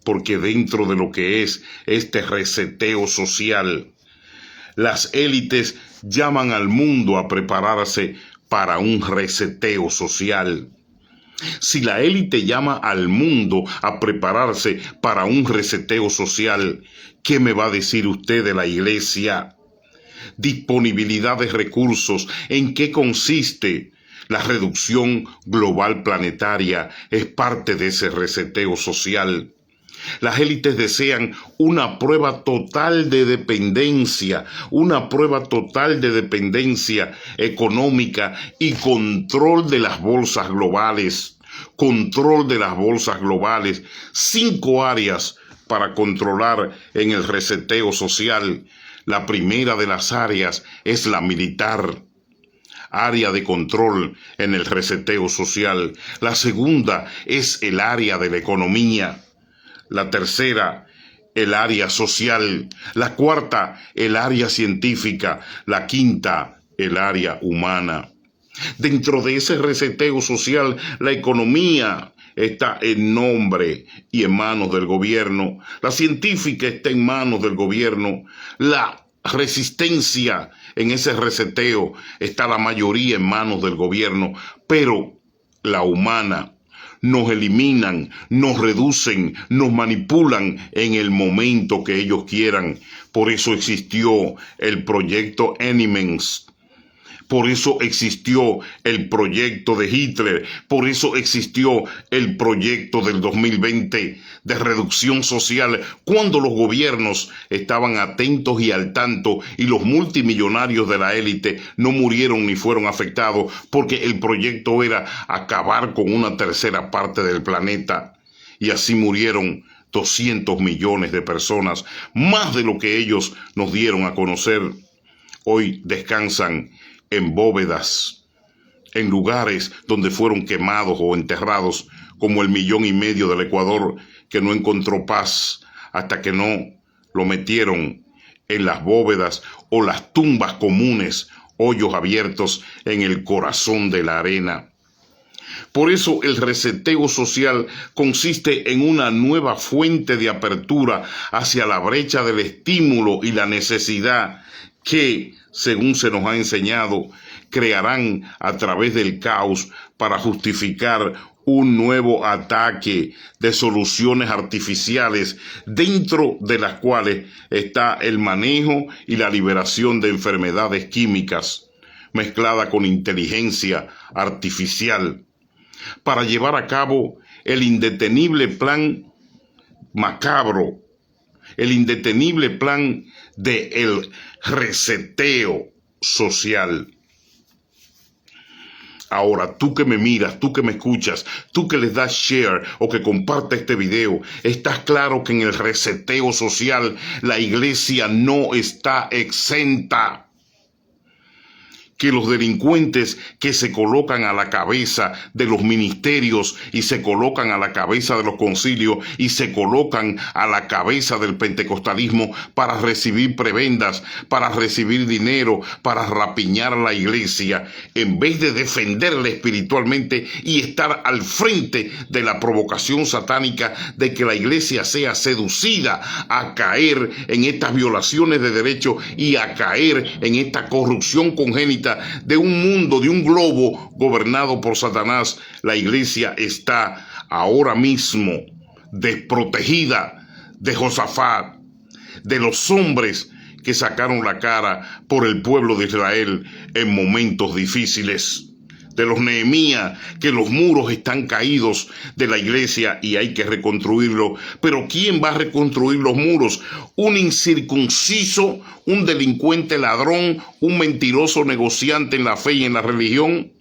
Porque dentro de lo que es este reseteo social, las élites llaman al mundo a prepararse para un reseteo social. Si la élite llama al mundo a prepararse para un reseteo social, ¿qué me va a decir usted de la iglesia? Disponibilidad de recursos, ¿en qué consiste? La reducción global planetaria es parte de ese reseteo social. Las élites desean una prueba total de dependencia, una prueba total de dependencia económica y control de las bolsas globales. Control de las bolsas globales. 5 áreas para controlar en el reseteo social. La primera de las áreas es la militar. Área de control en el reseteo social. La segunda es el área de la economía. La tercera, el área social. La cuarta, el área científica. La quinta, el área humana. Dentro de ese reseteo social, la economía está en nombre y en manos del gobierno. La científica está en manos del gobierno. La resistencia en ese reseteo está la mayoría en manos del gobierno. Pero la humana, nos eliminan, nos reducen, nos manipulan en el momento que ellos quieran. Por eso existió el proyecto Enemens. Por eso existió el proyecto de Hitler. Por eso existió el proyecto del 2020 de reducción social, cuando los gobiernos estaban atentos y al tanto, y los multimillonarios de la élite no murieron ni fueron afectados, porque el proyecto era acabar con una tercera parte del planeta. Y así murieron 200 millones de personas, más de lo que ellos nos dieron a conocer. Hoy descansan en bóvedas, en lugares donde fueron quemados o enterrados, como el 1,5 millones del Ecuador, que no encontró paz hasta que no lo metieron en las bóvedas o las tumbas comunes, hoyos abiertos en el corazón de la arena. Por eso el reseteo social consiste en una nueva fuente de apertura hacia la brecha del estímulo y la necesidad que, según se nos ha enseñado, crearán a través del caos para justificar un nuevo ataque de soluciones artificiales, dentro de las cuales está el manejo y la liberación de enfermedades químicas, mezclada con inteligencia artificial, para llevar a cabo el indetenible plan macabro, el indetenible plan del reseteo social. Ahora, tú que me miras, tú que me escuchas, tú que les das share o que compartes este video, estás claro que en el reseteo social la iglesia no está exenta. Que los delincuentes que se colocan a la cabeza de los ministerios y se colocan a la cabeza de los concilios y se colocan a la cabeza del pentecostalismo para recibir prebendas, para recibir dinero, para rapiñar la iglesia, en vez de defenderla espiritualmente y estar al frente de la provocación satánica de que la iglesia sea seducida a caer en estas violaciones de derechos y a caer en esta corrupción congénita de un mundo, de un globo gobernado por Satanás. La iglesia está ahora mismo desprotegida de Josafat, de los hombres que sacaron la cara por el pueblo de Israel en momentos difíciles, de los Nehemías, que los muros están caídos de la iglesia y hay que reconstruirlo. Pero ¿quién va a reconstruir los muros? Un incircunciso, un delincuente ladrón, un mentiroso negociante en la fe y en la religión,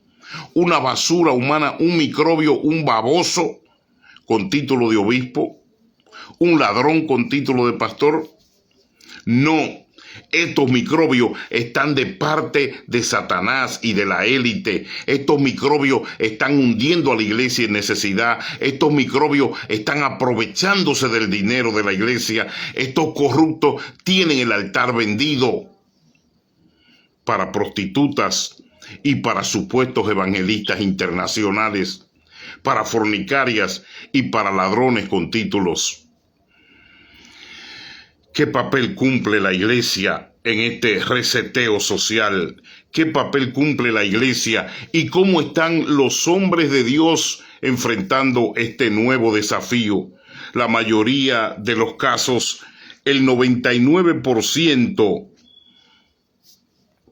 una basura humana, un microbio, un baboso con título de obispo, un ladrón con título de pastor. No. Estos microbios están de parte de Satanás y de la élite. Estos microbios están hundiendo a la iglesia en necesidad. Estos microbios están aprovechándose del dinero de la iglesia. Estos corruptos tienen el altar vendido para prostitutas y para supuestos evangelistas internacionales, para fornicarias y para ladrones con títulos. ¿Qué papel cumple la iglesia en este reseteo social? ¿Qué papel cumple la iglesia? ¿Y cómo están los hombres de Dios enfrentando este nuevo desafío? La mayoría de los casos, el 99%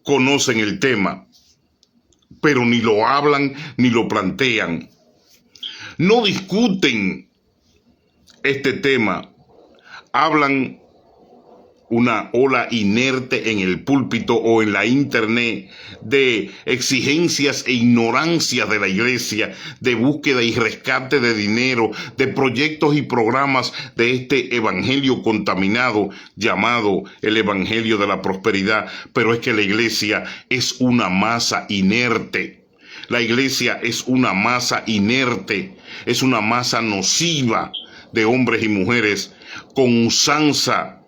conocen el tema, pero ni lo hablan ni lo plantean. No discuten este tema, hablan una ola inerte en el púlpito o en la internet de exigencias e ignorancias de la iglesia, de búsqueda y rescate de dinero, de proyectos y programas de este evangelio contaminado llamado el evangelio de la prosperidad. Pero es que la iglesia es una masa inerte. La iglesia es una masa inerte, es una masa nociva de hombres y mujeres con usanza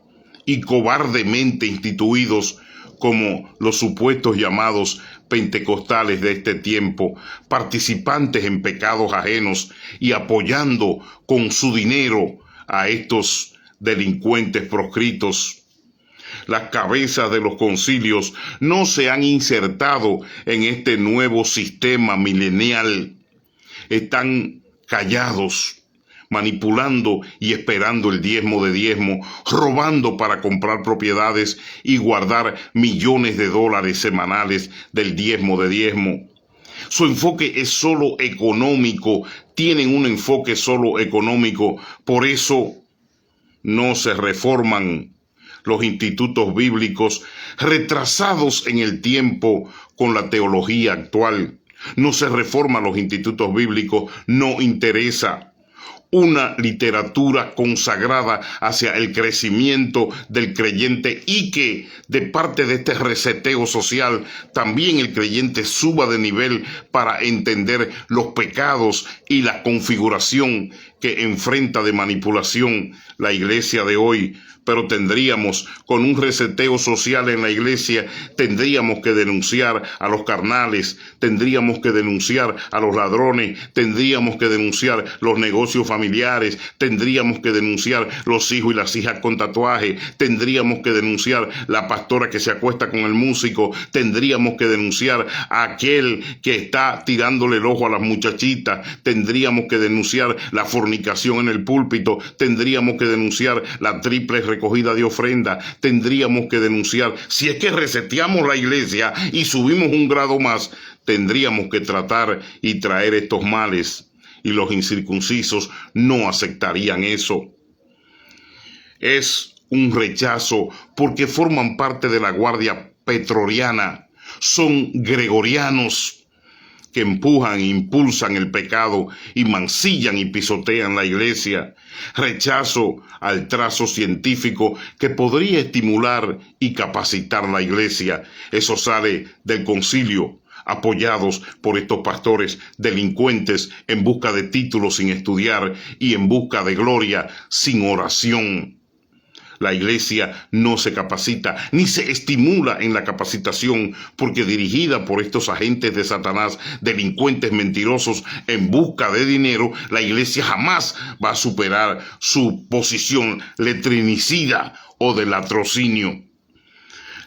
y cobardemente instituidos como los supuestos llamados pentecostales de este tiempo, participantes en pecados ajenos y apoyando con su dinero a estos delincuentes proscritos. Las cabezas de los concilios no se han insertado en este nuevo sistema milenial. Están callados, manipulando y esperando el diezmo de diezmo, robando para comprar propiedades y guardar millones de dólares semanales del diezmo de diezmo. Su enfoque es solo económico, tienen un enfoque solo económico, por eso no se reforman los institutos bíblicos retrasados en el tiempo con la teología actual. No se reforman los institutos bíblicos, no interesa. Una literatura consagrada hacia el crecimiento del creyente y que de parte de este reseteo social también el creyente suba de nivel para entender los pecados y la configuración que enfrenta de manipulación la iglesia de hoy. Pero tendríamos, con un reseteo social en la iglesia, tendríamos que denunciar a los carnales, tendríamos que denunciar a los ladrones, tendríamos que denunciar los negocios familiares, tendríamos que denunciar los hijos y las hijas con tatuaje, tendríamos que denunciar la pastora que se acuesta con el músico, tendríamos que denunciar a aquel que está tirándole el ojo a las muchachitas, tendríamos que denunciar la fornicación en el púlpito, tendríamos que denunciar la triple recogida de ofrenda, tendríamos que denunciar, si es que reseteamos la iglesia y subimos un grado más, tendríamos que tratar y traer estos males, y los incircuncisos no aceptarían eso. Es un rechazo porque forman parte de la guardia pretoriana, son gregorianos, que empujan e impulsan el pecado y mancillan y pisotean la iglesia. Rechazo al trazo científico que podría estimular y capacitar la iglesia. Eso sale del concilio, apoyados por estos pastores delincuentes en busca de títulos sin estudiar y en busca de gloria sin oración. La iglesia no se capacita ni se estimula en la capacitación porque dirigida por estos agentes de Satanás, delincuentes mentirosos en busca de dinero, la iglesia jamás va a superar su posición letrinicida o de latrocinio.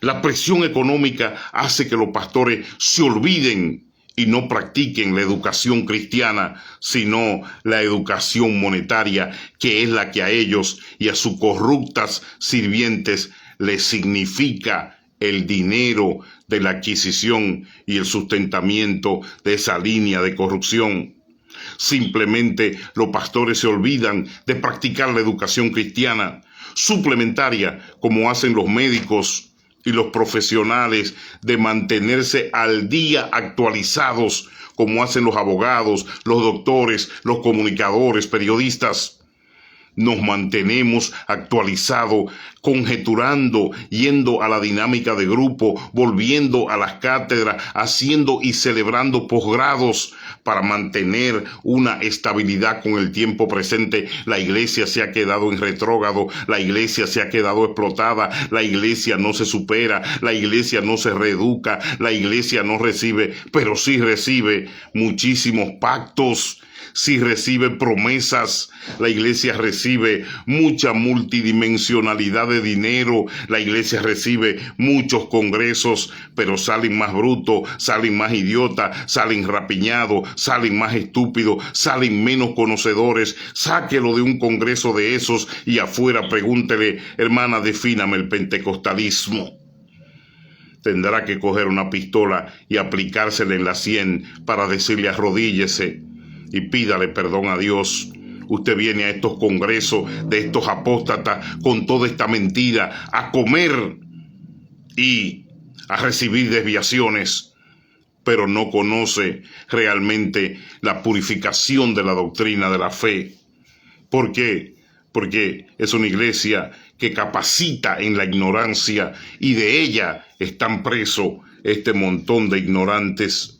La presión económica hace que los pastores se olviden y no practiquen la educación cristiana, sino la educación monetaria, que es la que a ellos y a sus corruptas sirvientes les significa el dinero de la adquisición y el sustentamiento de esa línea de corrupción. Simplemente los pastores se olvidan de practicar la educación cristiana suplementaria, como hacen los médicos y los profesionales, de mantenerse al día actualizados, como hacen los abogados, los doctores, los comunicadores, periodistas. Nos mantenemos actualizados, conjeturando, yendo a la dinámica de grupo, volviendo a las cátedras, haciendo y celebrando posgrados para mantener una estabilidad con el tiempo presente. La iglesia se ha quedado en retrógrado, la iglesia se ha quedado explotada, la iglesia no se supera, la iglesia no se reeduca, la iglesia no recibe, pero sí recibe muchísimos pactos. Si recibe promesas, la iglesia recibe mucha multidimensionalidad de dinero, la iglesia recibe muchos congresos, pero salen más brutos, salen más idiotas, salen rapiñados, salen más estúpidos, salen menos conocedores. Sáquelo de un congreso de esos y afuera pregúntele: hermana, defíname el pentecostalismo. Tendrá que coger una pistola y aplicársela en la sien para decirle: arrodíllese y pídale perdón a Dios. Usted viene a estos congresos de estos apóstatas con toda esta mentira a comer y a recibir desviaciones, pero no conoce realmente la purificación de la doctrina de la fe. ¿Por qué? Porque es una iglesia que capacita en la ignorancia y de ella están presos este montón de ignorantes.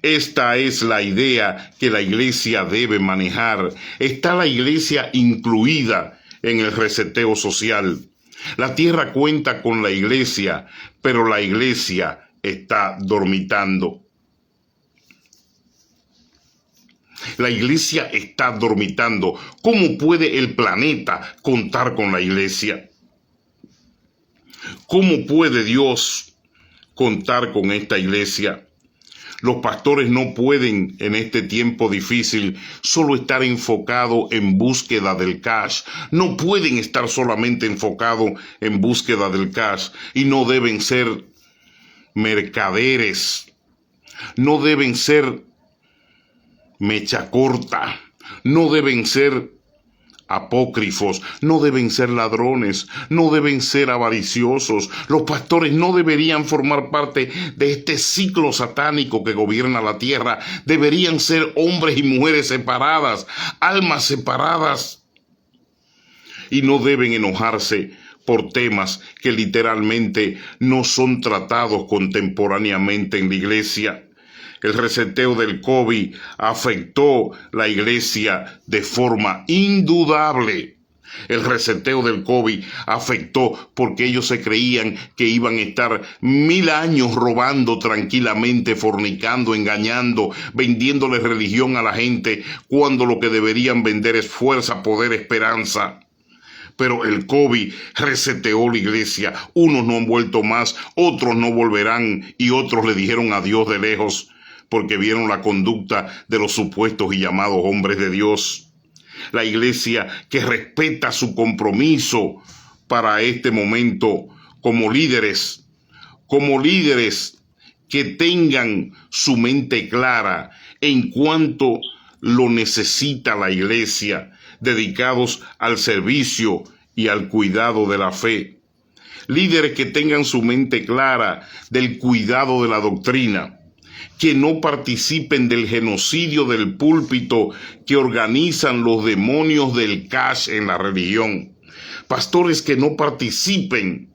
Esta es la idea que la iglesia debe manejar. Está la iglesia incluida en el reseteo social. La tierra cuenta con la iglesia, pero la iglesia está dormitando. La iglesia está dormitando. ¿Cómo puede el planeta contar con la iglesia? ¿Cómo puede Dios contar con esta iglesia? Los pastores no pueden en este tiempo difícil solo estar enfocados en búsqueda del cash. No pueden estar solamente enfocados en búsqueda del cash y no deben ser mercaderes. No deben ser mecha corta. No deben ser apócrifos, no deben ser ladrones, no deben ser avariciosos. Los pastores no deberían formar parte de este ciclo satánico que gobierna la tierra. Deberían ser hombres y mujeres separadas, almas separadas. Y no deben enojarse por temas que literalmente no son tratados contemporáneamente en la iglesia. El reseteo del COVID afectó la iglesia de forma indudable. El reseteo del COVID afectó porque ellos se creían que iban a estar 1000 años robando tranquilamente, fornicando, engañando, vendiéndole religión a la gente, cuando lo que deberían vender es fuerza, poder, esperanza. Pero el COVID reseteó la iglesia. Unos no han vuelto más, otros no volverán y otros le dijeron adiós de lejos, porque vieron la conducta de los supuestos y llamados hombres de Dios. La iglesia que respeta su compromiso para este momento como líderes que tengan su mente clara en cuanto lo necesita la iglesia, dedicados al servicio y al cuidado de la fe. Líderes que tengan su mente clara del cuidado de la doctrina. que no participen del genocidio del púlpito que organizan los demonios del cash en la religión. Pastores que no participen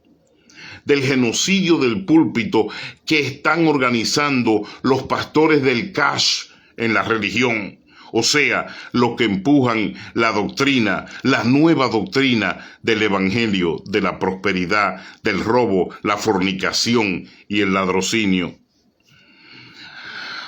del genocidio del púlpito que están organizando los pastores del cash en la religión. O sea, los que empujan la doctrina, la nueva doctrina del evangelio, de la prosperidad, del robo, la fornicación y el ladrocinio.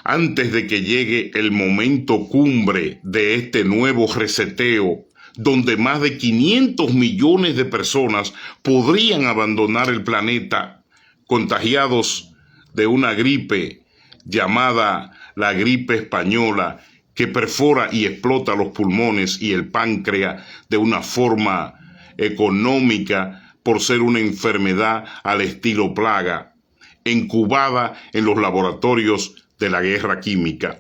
Antes de que llegue el momento cumbre de este nuevo reseteo, donde más de 500 millones de personas podrían abandonar el planeta contagiados de una gripe llamada la gripe española, que perfora y explota los pulmones y el páncreas de una forma económica por ser una enfermedad al estilo plaga, incubada en los laboratorios de la guerra química.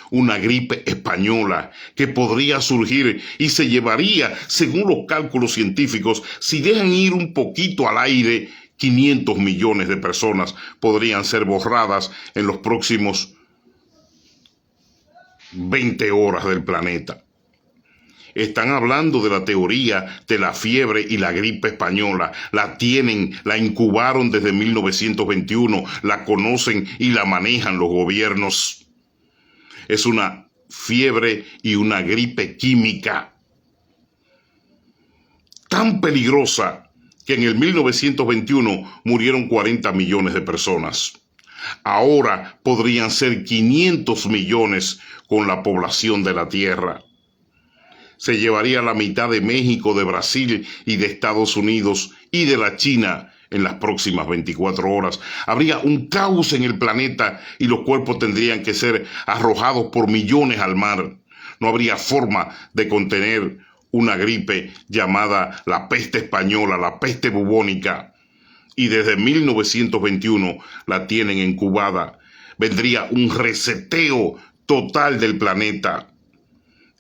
Una gripe española que podría surgir y se llevaría, según los cálculos científicos, si dejan ir un poquito al aire, 500 millones de personas podrían ser borradas en los próximos 20 horas del planeta. Están hablando de la teoría de la fiebre y la gripe española. La tienen, la incubaron desde 1921, la conocen y la manejan los gobiernos. Es una fiebre y una gripe química tan peligrosa que en el 1921 murieron 40 millones de personas. Ahora podrían ser 500 millones con la población de la Tierra. Se llevaría la mitad de México, de Brasil y de Estados Unidos y de la China en las próximas 24 horas. Habría un caos en el planeta y los cuerpos tendrían que ser arrojados por millones al mar. No habría forma de contener una gripe llamada la peste española, la peste bubónica. Y desde 1921 la tienen incubada. Vendría un reseteo total del planeta.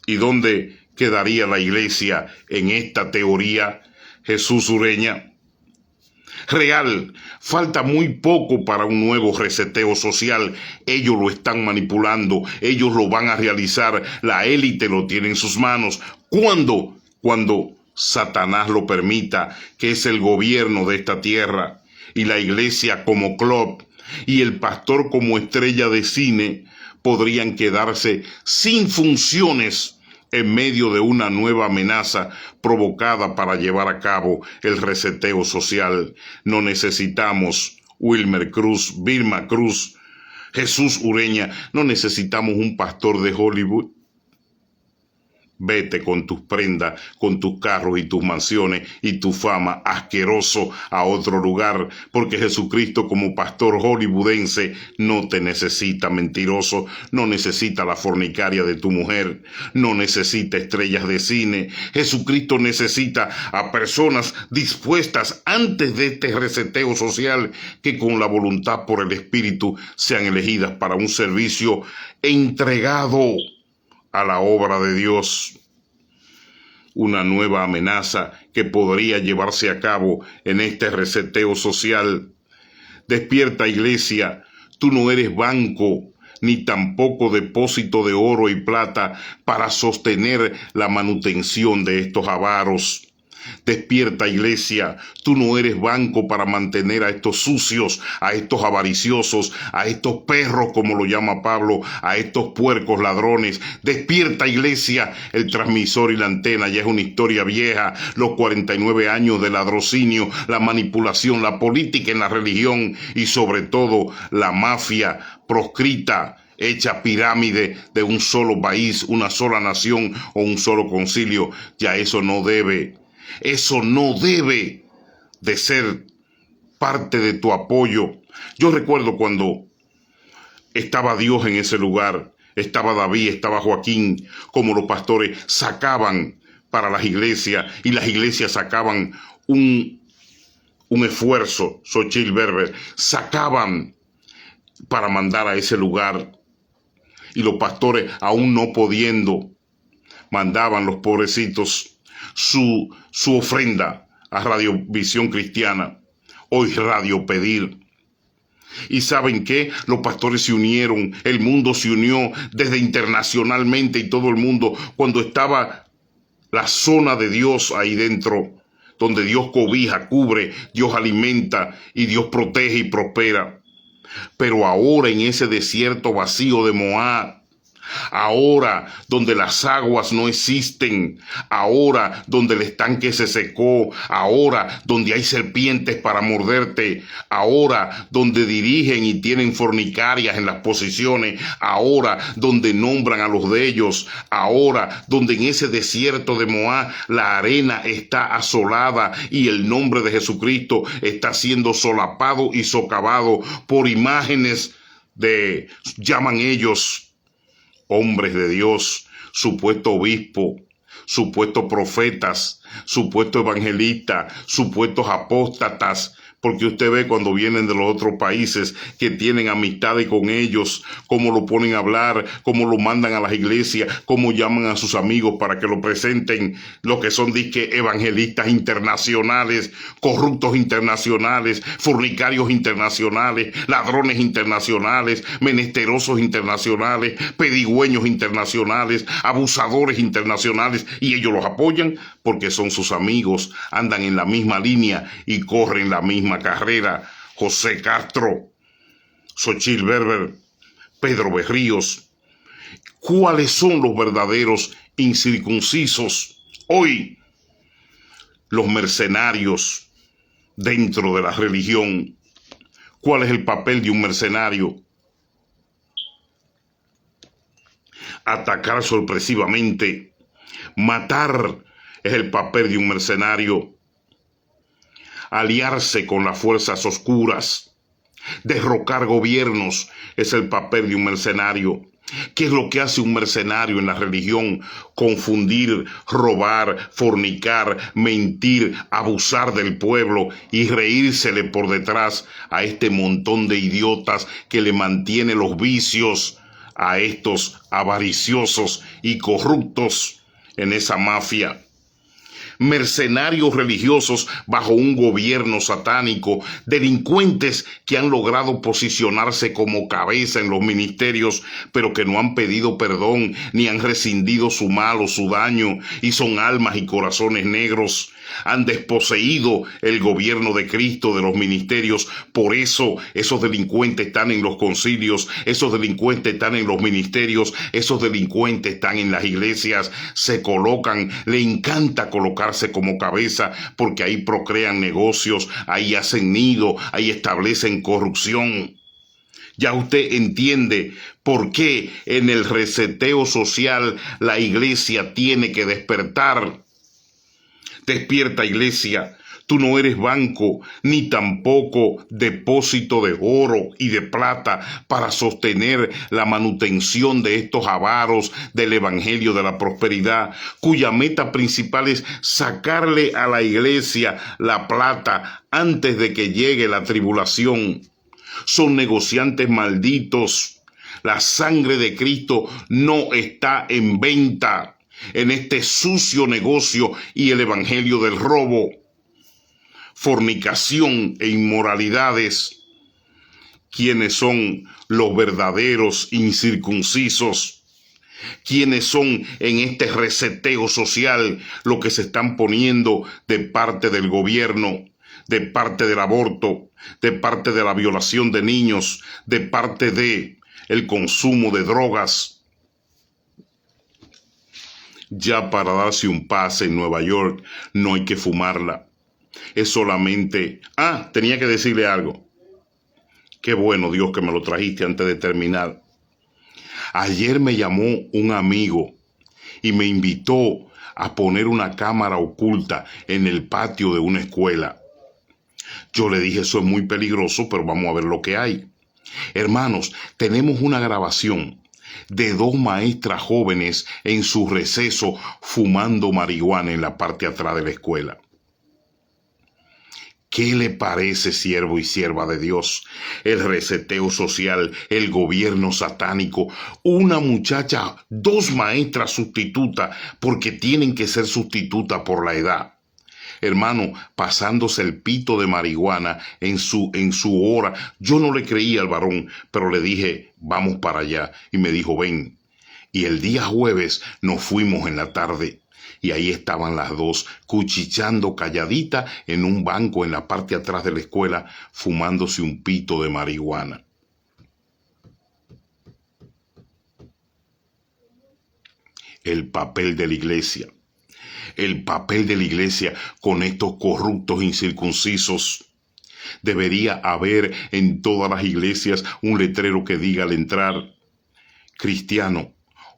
¿Y dónde quedaría la iglesia en esta teoría, Jesús Ureña? Real, falta muy poco para un nuevo reseteo social. Ellos lo están manipulando, ellos lo van a realizar, la élite lo tiene en sus manos. ¿Cuándo? Cuando Satanás lo permita, que es el gobierno de esta tierra, y la iglesia como club, y el pastor como estrella de cine, podrían quedarse sin funciones en medio de una nueva amenaza provocada para llevar a cabo el reseteo social. No necesitamos Wilmer Cruz, Vilma Cruz, Jesús Ureña, no necesitamos un pastor de Hollywood. Vete con tus prendas, con tus carros y tus mansiones y tu fama, asqueroso, a otro lugar, porque Jesucristo como pastor hollywoodense no te necesita, mentiroso, no necesita la fornicaria de tu mujer, no necesita estrellas de cine. Jesucristo necesita a personas dispuestas antes de este reseteo social, que con la voluntad por el Espíritu sean elegidas para un servicio entregado a la obra de Dios. Una nueva amenaza que podría llevarse a cabo en este reseteo social. Despierta, iglesia, tú no eres banco, ni tampoco depósito de oro y plata para sostener la manutención de estos avaros. Despierta, iglesia, tú no eres banco para mantener a estos sucios, a estos avariciosos, a estos perros, como lo llama Pablo, a estos puercos ladrones. Despierta, iglesia, el transmisor y la antena ya es una historia vieja. Los 49 años de ladrocinio, la manipulación, la política en la religión y sobre todo la mafia proscrita, hecha pirámide de un solo país, una sola nación o un solo concilio. Ya eso no debe de ser parte de tu apoyo. Yo recuerdo cuando estaba Dios en ese lugar, estaba David, estaba Joaquín, como los pastores sacaban para las iglesias y las iglesias sacaban un esfuerzo, Xochitl Berber, sacaban para mandar a ese lugar y los pastores aún no pudiendo, mandaban los pobrecitos su ofrenda a Radio Visión Cristiana, hoy Radio Pedir. ¿Y saben qué? Los pastores se unieron, el mundo se unió desde internacionalmente y todo el mundo, cuando estaba la zona de Dios ahí dentro, donde Dios cobija, cubre, Dios alimenta y Dios protege y prospera. Pero ahora en ese desierto vacío de Moab, ahora donde las aguas no existen, ahora donde el estanque se secó, ahora donde hay serpientes para morderte, ahora donde dirigen y tienen fornicarias en las posiciones, ahora donde nombran a los de ellos, ahora donde en ese desierto de Moab la arena está asolada y el nombre de Jesucristo está siendo solapado y socavado por imágenes de, llaman ellos, hombres de Dios, supuesto obispo, supuestos profetas, supuestos evangelistas, supuestos apóstatas, porque usted ve cuando vienen de los otros países que tienen amistades con ellos, cómo lo ponen a hablar, cómo lo mandan a las iglesias, cómo llaman a sus amigos para que lo presenten, lo que son disque evangelistas internacionales, corruptos internacionales, fornicarios internacionales, ladrones internacionales, menesterosos internacionales, pedigüeños internacionales, abusadores internacionales, y ellos los apoyan porque son sus amigos, andan en la misma línea y corren la misma carrera. José Castro, Xochitl Berber, Pedro Berríos. ¿Cuáles son los verdaderos incircuncisos hoy? Los mercenarios dentro de la religión. ¿Cuál es el papel de un mercenario? Atacar sorpresivamente, matar es el papel de un mercenario. Aliarse con las fuerzas oscuras, derrocar gobiernos es el papel de un mercenario. ¿Qué es lo que hace un mercenario en la religión? Confundir, robar, fornicar, mentir, abusar del pueblo y reírsele por detrás a este montón de idiotas que le mantiene los vicios a estos avariciosos y corruptos en esa mafia. Mercenarios religiosos bajo un gobierno satánico, delincuentes que han logrado posicionarse como cabeza en los ministerios, pero que no han pedido perdón ni han rescindido su mal o su daño, y son almas y corazones negros. Han desposeído el gobierno de Cristo de los ministerios. Por eso esos delincuentes están en los concilios, esos delincuentes están en los ministerios, esos delincuentes están en las iglesias, se colocan, le encanta colocarse como cabeza porque ahí procrean negocios, ahí hacen nido, ahí establecen corrupción. Ya usted entiende por qué en el reseteo social la iglesia tiene que despertar. Despierta, iglesia, tú no eres banco, ni tampoco depósito de oro y de plata para sostener la manutención de estos avaros del evangelio de la prosperidad, cuya meta principal es sacarle a la iglesia la plata antes de que llegue la tribulación. Son negociantes malditos. La sangre de Cristo no está en venta en este sucio negocio y el evangelio del robo, fornicación e inmoralidades. ¿Quiénes son los verdaderos incircuncisos? ¿Quiénes son en este reseteo social lo que se están poniendo de parte del gobierno, de parte del aborto, de parte de la violación de niños, de parte de el consumo de drogas? Ya para darse un pase en Nueva York no hay que fumarla. Es solamente... tenía que decirle algo. Qué bueno, Dios, que me lo trajiste antes de terminar. Ayer me llamó un amigo y me invitó a poner una cámara oculta en el patio de una escuela. Yo le dije, eso es muy peligroso, pero vamos a ver lo que hay. Hermanos, tenemos una grabación de 2 maestras jóvenes en su receso fumando marihuana en la parte de atrás de la escuela. ¿Qué le parece, siervo y sierva de Dios? El reseteo social, el gobierno satánico, una muchacha, 2 maestras sustitutas, porque tienen que ser sustitutas por la edad. hermano, pasándose el pito de marihuana en su hora. Yo no le creía al varón, pero le dije, vamos para allá. Y me dijo, ven. Y el día jueves nos fuimos en la tarde. Y ahí estaban las dos, cuchicheando calladita en un banco en la parte de atrás de la escuela, fumándose un pito de marihuana. El papel de la iglesia. El papel de la iglesia con estos corruptos incircuncisos. Debería haber en todas las iglesias un letrero que diga al entrar, cristiano,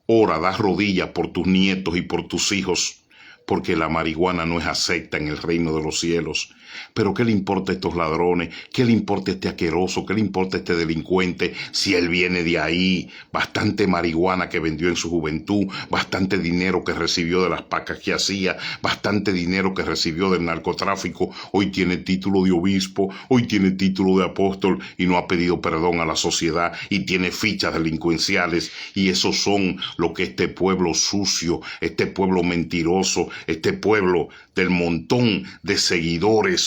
ora, da rodillas por tus nietos y por tus hijos, porque la marihuana no es acepta en el reino de los cielos. Pero ¿qué le importa a estos ladrones? ¿Qué le importa a este asqueroso? ¿Qué le importa a este delincuente si él viene de ahí? Bastante marihuana que vendió en su juventud, bastante dinero que recibió de las pacas que hacía, bastante dinero que recibió del narcotráfico. Hoy tiene título de obispo, hoy tiene título de apóstol y no ha pedido perdón a la sociedad y tiene fichas delincuenciales. Y esos son lo que este pueblo sucio, este pueblo mentiroso, este pueblo del montón de seguidores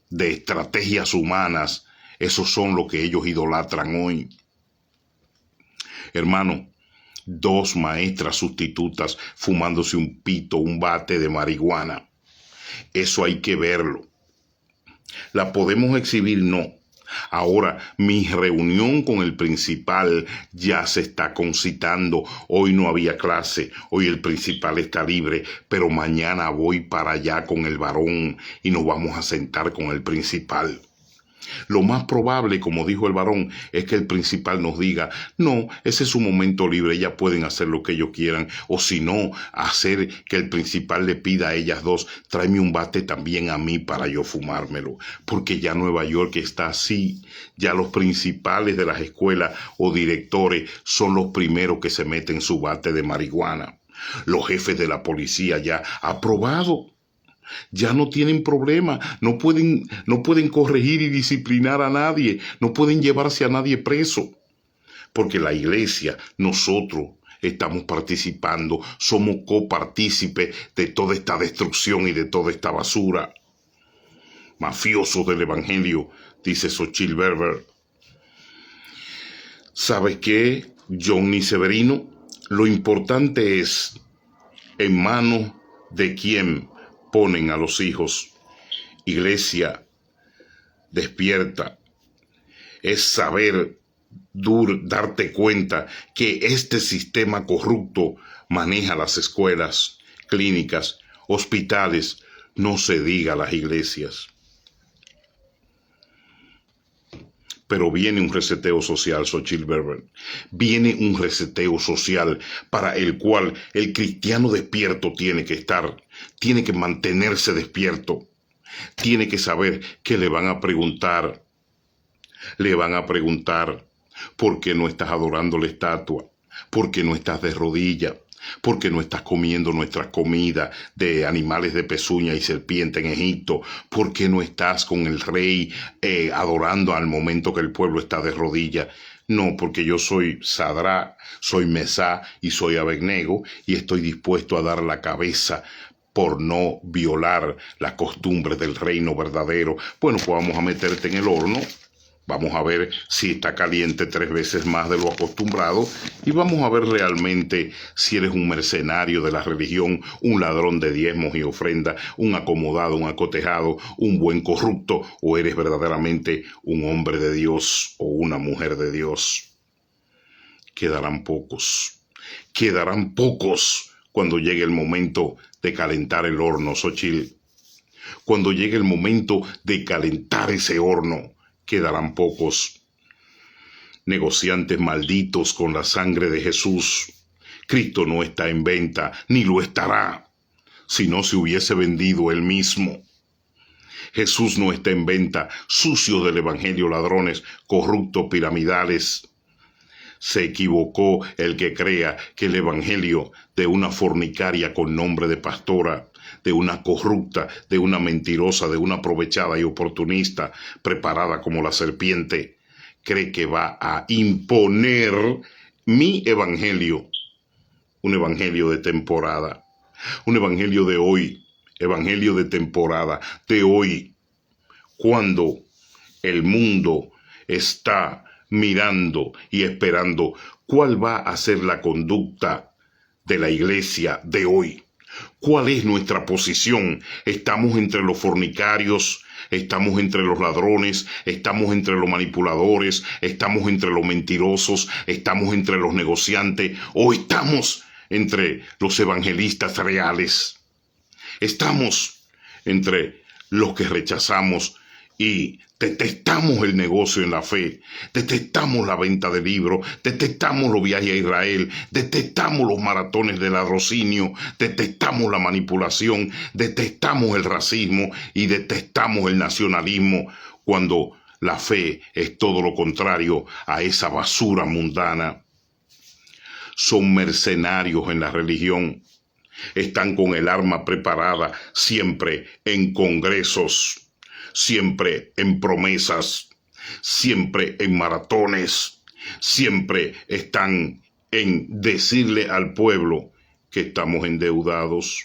de estrategias humanas, esos son lo que ellos idolatran hoy. Hermano, dos maestras sustitutas fumándose un pito, un bate de marihuana. Eso hay que verlo. ¿La podemos exhibir? No. Ahora, mi reunión con el principal ya se está concitando. Hoy no había clase, hoy el principal está libre, pero mañana voy para allá con el varón y nos vamos a sentar con el principal. Lo más probable, como dijo el varón, es que el principal nos diga, no, ese es su momento libre, ellas pueden hacer lo que ellos quieran, o si no, hacer que el principal le pida a ellas dos, tráeme un bate también a mí para yo fumármelo, porque ya Nueva York está así, ya los principales de las escuelas o directores son los primeros que se meten su bate de marihuana. Los jefes de la policía ya aprobado. Ya no tienen problema, no pueden corregir y disciplinar a nadie, no pueden llevarse a nadie preso, porque la iglesia, nosotros estamos participando, somos copartícipes de toda esta destrucción y de toda esta basura. Mafiosos del evangelio, dice Xochitl Berber. ¿Sabes qué, Johnny Severino? Lo importante es en manos de quién ponen a los hijos. Iglesia, despierta. Es saber, darte cuenta que este sistema corrupto maneja las escuelas, clínicas, hospitales, no se diga las iglesias. Pero viene un reseteo social, Xochitl Berber. Viene un reseteo social para el cual el cristiano despierto tiene que estar, tiene que mantenerse despierto, tiene que saber que le van a preguntar, ¿por qué no estás adorando la estatua? ¿Por qué no estás de rodillas? ¿Por qué no estás comiendo nuestras comidas de animales de pezuña y serpiente en Egipto? ¿Por qué no estás con el rey adorando al momento que el pueblo está de rodillas? No, porque yo soy Sadrá, soy Mesá y soy Abednego y estoy dispuesto a dar la cabeza por no violar las costumbres del reino verdadero. Bueno, pues vamos a meterte en el horno. Vamos a ver si está caliente 3 veces más de lo acostumbrado y vamos a ver realmente si eres un mercenario de la religión, un ladrón de diezmos y ofrendas, un acomodado, un acotejado, un buen corrupto o eres verdaderamente un hombre de Dios o una mujer de Dios. Quedarán pocos cuando llegue el momento de calentar el horno, Xochitl. Cuando llegue el momento de calentar ese horno, quedarán pocos. Negociantes malditos con la sangre de Jesús. Cristo no está en venta, ni lo estará, si no se hubiese vendido él mismo. Jesús no está en venta, sucios del evangelio, ladrones, corruptos, piramidales. Se equivocó el que crea que el evangelio de una fornicaria con nombre de pastora, de una corrupta, de una mentirosa, de una aprovechada y oportunista, preparada como la serpiente, cree que va a imponer mi evangelio, un evangelio de temporada, un evangelio de hoy, evangelio de temporada, de hoy, cuando el mundo está mirando y esperando cuál va a ser la conducta de la iglesia de hoy. ¿Cuál es nuestra posición? ¿Estamos entre los fornicarios? ¿Estamos entre los ladrones? ¿Estamos entre los manipuladores? ¿Estamos entre los mentirosos? ¿Estamos entre los negociantes? ¿O estamos entre los evangelistas reales? Estamos entre los que rechazamos y detestamos el negocio en la fe, detestamos la venta de libros, detestamos los viajes a Israel, detestamos los maratones de ladrocinio, detestamos la manipulación, detestamos el racismo y detestamos el nacionalismo, cuando la fe es todo lo contrario a esa basura mundana. Son mercenarios en la religión. Están con el arma preparada siempre en congresos, siempre en promesas, siempre en maratones, siempre están en decirle al pueblo que estamos endeudados,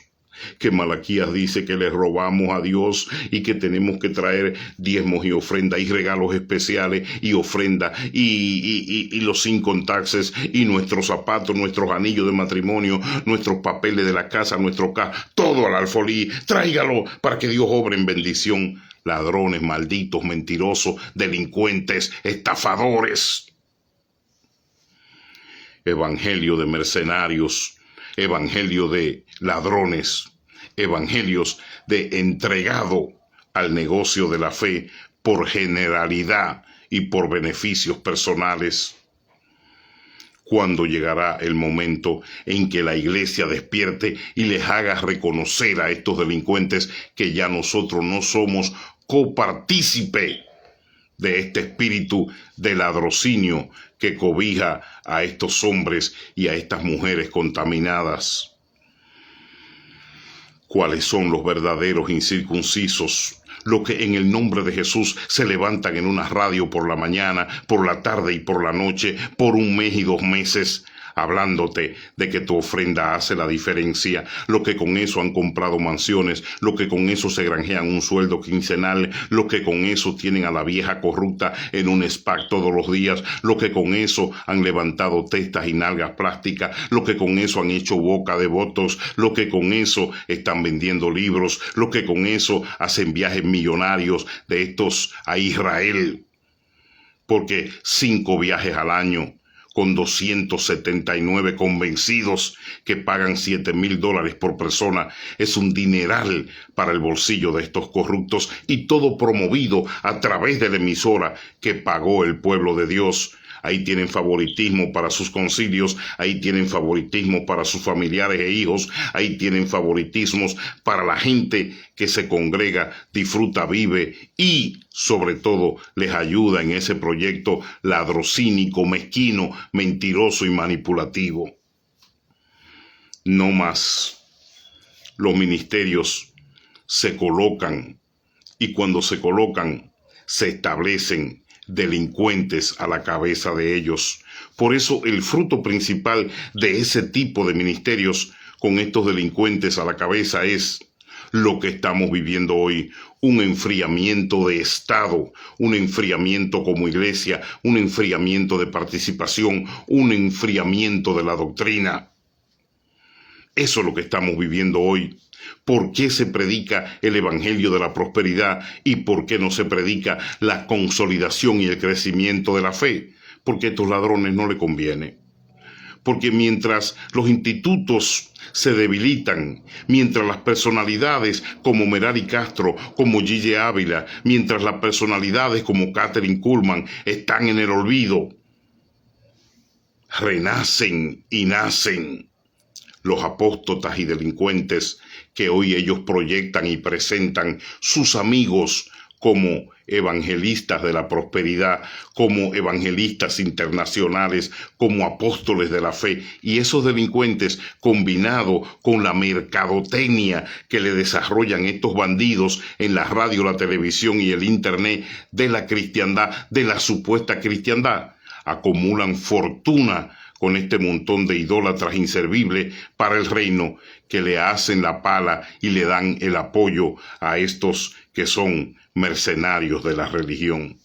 que Malaquías dice que le robamos a Dios y que tenemos que traer diezmos y ofrendas y regalos especiales y ofrendas y los 5 taxes y nuestros zapatos, nuestros anillos de matrimonio, nuestros papeles de la casa, todo al alfolí, tráigalo para que Dios obre en bendición. Ladrones, malditos, mentirosos, delincuentes, estafadores. Evangelio de mercenarios, evangelio de ladrones, evangelios de entregado al negocio de la fe por generalidad y por beneficios personales. ¿Cuándo llegará el momento en que la iglesia despierte y les haga reconocer a estos delincuentes que ya nosotros no somos copartícipe de este espíritu de ladrocinio que cobija a estos hombres y a estas mujeres contaminadas? ¿Cuáles son los verdaderos incircuncisos? Los que en el nombre de Jesús se levantan en una radio por la mañana, por la tarde y por la noche, por 1 mes y 2 meses, hablándote de que tu ofrenda hace la diferencia, lo que con eso han comprado mansiones, lo que con eso se granjean un sueldo quincenal, lo que con eso tienen a la vieja corrupta en un spa todos los días, lo que con eso han levantado testas y nalgas plásticas, lo que con eso han hecho boca de botox, lo que con eso están vendiendo libros, lo que con eso hacen viajes millonarios de estos a Israel, porque 5 viajes al año, con 279 convencidos que pagan $7,000 por persona, es un dineral para el bolsillo de estos corruptos, y todo promovido a través de la emisora que pagó el pueblo de Dios. Ahí tienen favoritismo para sus concilios, ahí tienen favoritismo para sus familiares e hijos, ahí tienen favoritismos para la gente que se congrega, disfruta, vive y, sobre todo, les ayuda en ese proyecto ladrocínico, mezquino, mentiroso y manipulativo. No más. Los ministerios se colocan, y cuando se colocan, se establecen delincuentes a la cabeza de ellos. Por eso el fruto principal de ese tipo de ministerios con estos delincuentes a la cabeza es lo que estamos viviendo hoy: un enfriamiento de Estado, un enfriamiento como iglesia, un enfriamiento de participación, un enfriamiento de la doctrina. Eso es lo que estamos viviendo hoy. ¿Por qué se predica el evangelio de la prosperidad y por qué no se predica la consolidación y el crecimiento de la fe? Porque a estos ladrones no les conviene. Porque mientras los institutos se debilitan, mientras las personalidades como Merari Castro, como Gigi Ávila, mientras las personalidades como Kathryn Kuhlman están en el olvido, renacen y nacen los apóstatas y delincuentes que hoy ellos proyectan y presentan sus amigos como evangelistas de la prosperidad, como evangelistas internacionales, como apóstoles de la fe. Y esos delincuentes, combinado con la mercadotecnia que le desarrollan estos bandidos en la radio, la televisión y el internet de la cristiandad, de la supuesta cristiandad, acumulan fortuna con este montón de idólatras inservibles para el reino que le hacen la pala y le dan el apoyo a estos que son mercenarios de la religión.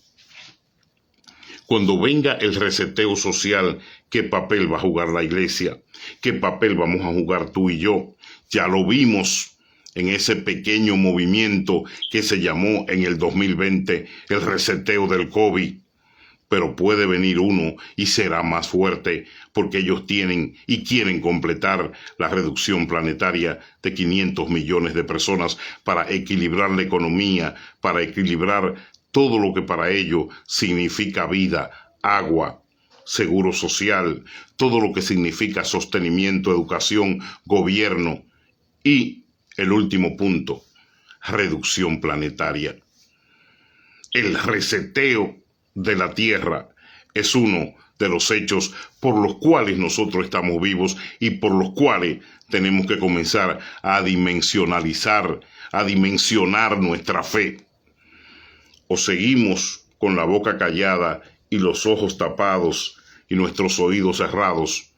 Cuando venga el reseteo social, ¿qué papel va a jugar la iglesia? ¿Qué papel vamos a jugar tú y yo? Ya lo vimos en ese pequeño movimiento que se llamó en el 2020 el reseteo del COVID. Pero puede venir uno y será más fuerte porque ellos tienen y quieren completar la reducción planetaria de 500 millones de personas para equilibrar la economía, para equilibrar todo lo que para ellos significa vida, agua, seguro social, todo lo que significa sostenimiento, educación, gobierno y, el último punto, reducción planetaria. El reseteo de la tierra es uno de los hechos por los cuales nosotros estamos vivos y por los cuales tenemos que comenzar a dimensionalizar, a dimensionar nuestra fe. O seguimos con la boca callada y los ojos tapados y nuestros oídos cerrados,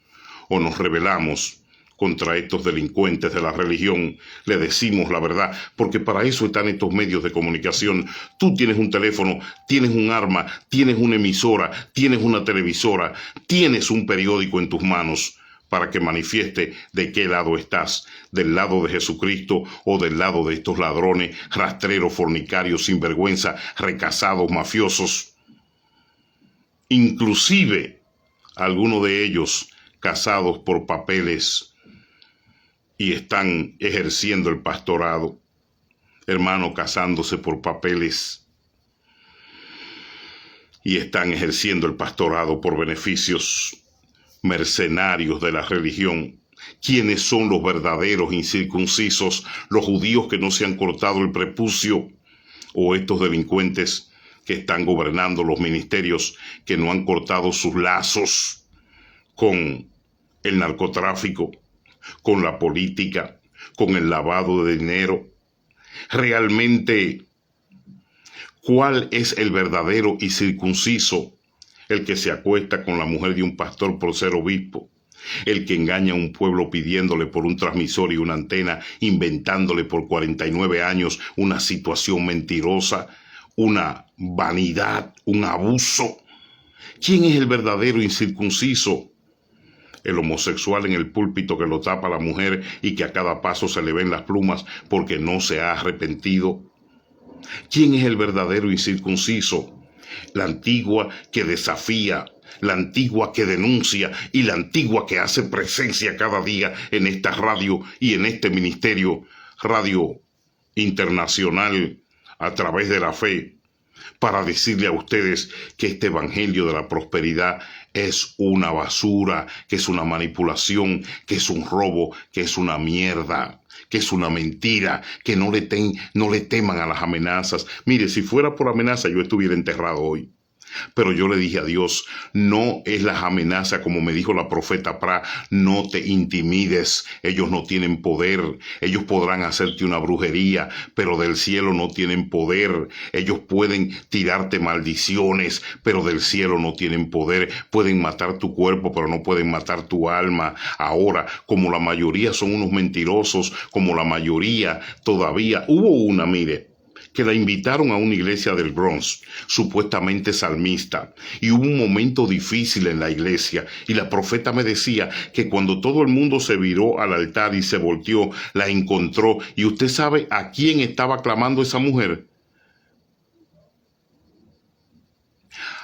o nos rebelamos contra estos delincuentes de la religión, le decimos la verdad, porque para eso están estos medios de comunicación. Tú tienes un teléfono, tienes un arma, tienes una emisora, tienes una televisora, tienes un periódico en tus manos para que manifieste de qué lado estás, del lado de Jesucristo o del lado de estos ladrones, rastreros, fornicarios, sinvergüenza, recasados, mafiosos. Inclusive, algunos de ellos casados por papeles y están ejerciendo el pastorado, hermano, casándose por papeles y están ejerciendo el pastorado por beneficios, mercenarios de la religión. ¿Quiénes son los verdaderos incircuncisos? ¿Los judíos que no se han cortado el prepucio? ¿O estos delincuentes que están gobernando los ministerios que no han cortado sus lazos con el narcotráfico, con la política, con el lavado de dinero? Realmente, ¿cuál es el verdadero incircunciso? El que se acuesta con la mujer de un pastor por ser obispo, el que engaña a un pueblo pidiéndole por un transmisor y una antena, inventándole por 49 años una situación mentirosa, una vanidad, un abuso. ¿Quién es el verdadero incircunciso? El homosexual en el púlpito que lo tapa a la mujer y que a cada paso se le ven las plumas porque no se ha arrepentido. ¿Quién es el verdadero incircunciso? La antigua que desafía, la antigua que denuncia y la antigua que hace presencia cada día en esta radio y en este ministerio, Radio Internacional a través de la fe, para decirle a ustedes que este evangelio de la prosperidad es una basura, que es una manipulación, que es un robo, que es una mierda, que es una mentira, que no le teman a las amenazas. Mire, si fuera por amenaza yo estuviera enterrado hoy. Pero yo le dije a Dios, no es las amenazas como me dijo la profeta Pra, no te intimides, ellos no tienen poder, ellos podrán hacerte una brujería, pero del cielo no tienen poder, ellos pueden tirarte maldiciones, pero del cielo no tienen poder, pueden matar tu cuerpo, pero no pueden matar tu alma. Ahora, como la mayoría son unos mentirosos, como la mayoría todavía, hubo una, mire, que la invitaron a una iglesia del Bronx, supuestamente salmista, y hubo un momento difícil en la iglesia, y la profeta me decía que cuando todo el mundo se viró al altar y se volteó, la encontró, y usted sabe a quién estaba clamando esa mujer.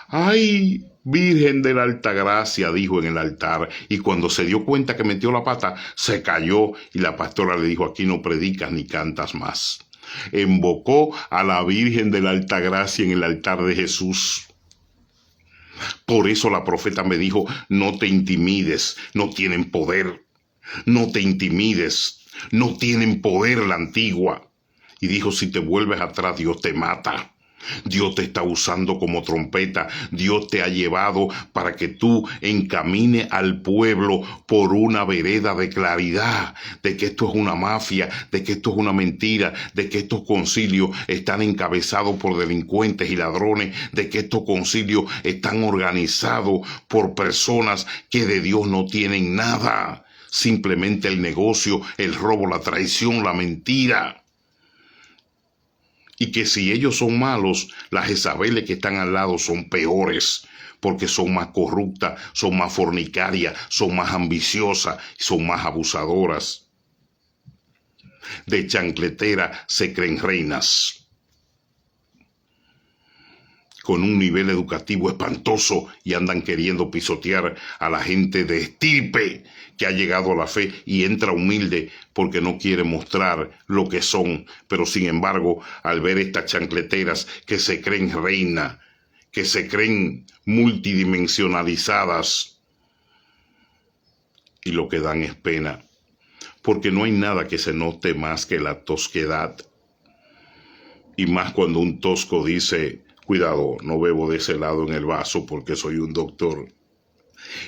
¡Ay, Virgen de la Altagracia!, dijo en el altar, y cuando se dio cuenta que metió la pata, se cayó, y la pastora le dijo, aquí no predicas ni cantas más. Invocó a la Virgen de la Altagracia en el altar de Jesús. Por eso la profeta me dijo, no te intimides, no tienen poder, no te intimides, no tienen poder la antigua. Y dijo, si te vuelves atrás, Dios te mata. Dios te está usando como trompeta. Dios te ha llevado para que tú encamines al pueblo por una vereda de claridad, de que esto es una mafia, de que esto es una mentira, de que estos concilios están encabezados por delincuentes y ladrones, de que estos concilios están organizados por personas que de Dios no tienen nada. Simplemente el negocio, el robo, la traición, la mentira. Y que si ellos son malos, las Jezabeles que están al lado son peores, porque son más corruptas, son más fornicarias, son más ambiciosas, son más abusadoras. De chancletera se creen reinas, con un nivel educativo espantoso, y andan queriendo pisotear a la gente de estirpe que ha llegado a la fe y entra humilde porque no quiere mostrar lo que son. Pero sin embargo, al ver estas chancleteras que se creen reinas, que se creen multidimensionalizadas, y lo que dan es pena, porque no hay nada que se note más que la tosquedad. Y más cuando un tosco dice: cuidado, no bebo de ese lado en el vaso porque soy un doctor.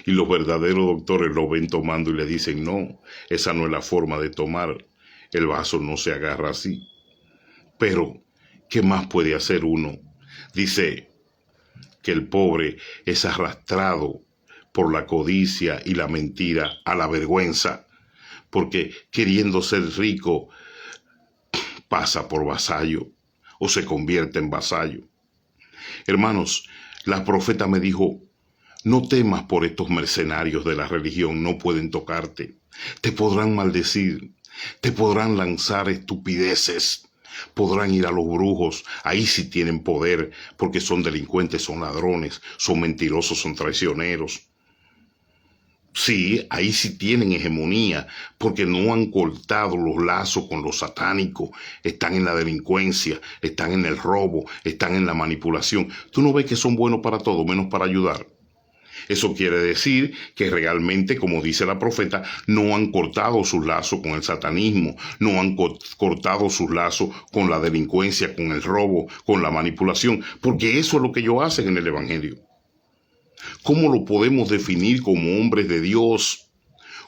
Y los verdaderos doctores lo ven tomando y le dicen: no, esa no es la forma de tomar. El vaso no se agarra así. Pero, ¿qué más puede hacer uno? Dice que el pobre es arrastrado por la codicia y la mentira a la vergüenza, porque queriendo ser rico pasa por vasallo o se convierte en vasallo. Hermanos, la profeta me dijo: no temas por estos mercenarios de la religión, no pueden tocarte. Te podrán maldecir, te podrán lanzar estupideces, podrán ir a los brujos, ahí sí tienen poder, porque son delincuentes, son ladrones, son mentirosos, son traicioneros. Sí, ahí sí tienen hegemonía, porque no han cortado los lazos con los satánicos, están en la delincuencia, están en el robo, están en la manipulación. ¿Tú no ves que son buenos para todo, menos para ayudar? Eso quiere decir que realmente, como dice la profeta, no han cortado sus lazos con el satanismo, no han cortado sus lazos con la delincuencia, con el robo, con la manipulación, porque eso es lo que ellos hacen en el Evangelio. ¿Cómo lo podemos definir como hombres de Dios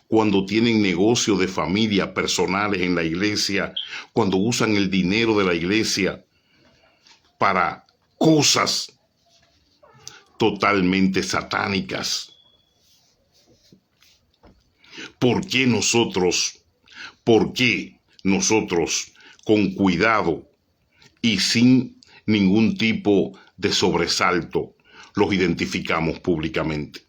cuando tienen negocios de familia personales en la iglesia, cuando usan el dinero de la iglesia para cosas totalmente satánicas? ¿Por qué nosotros, con cuidado y sin ningún tipo de sobresalto, los identificamos públicamente?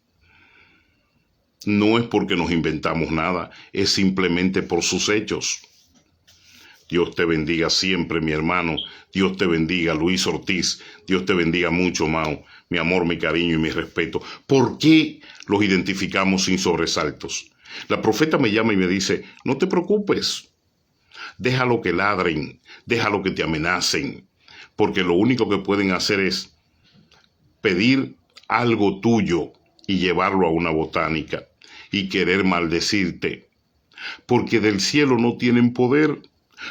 No es porque nos inventamos nada, es simplemente por sus hechos. Dios te bendiga siempre, mi hermano. Dios te bendiga, Luis Ortiz. Dios te bendiga mucho, Mao. Mi amor, mi cariño y mi respeto. ¿Por qué los identificamos sin sobresaltos? La profeta me llama y me dice: no te preocupes. Déjalo que ladren, déjalo que te amenacen, porque lo único que pueden hacer es pedir algo tuyo y llevarlo a una botánica y querer maldecirte, porque del cielo no tienen poder.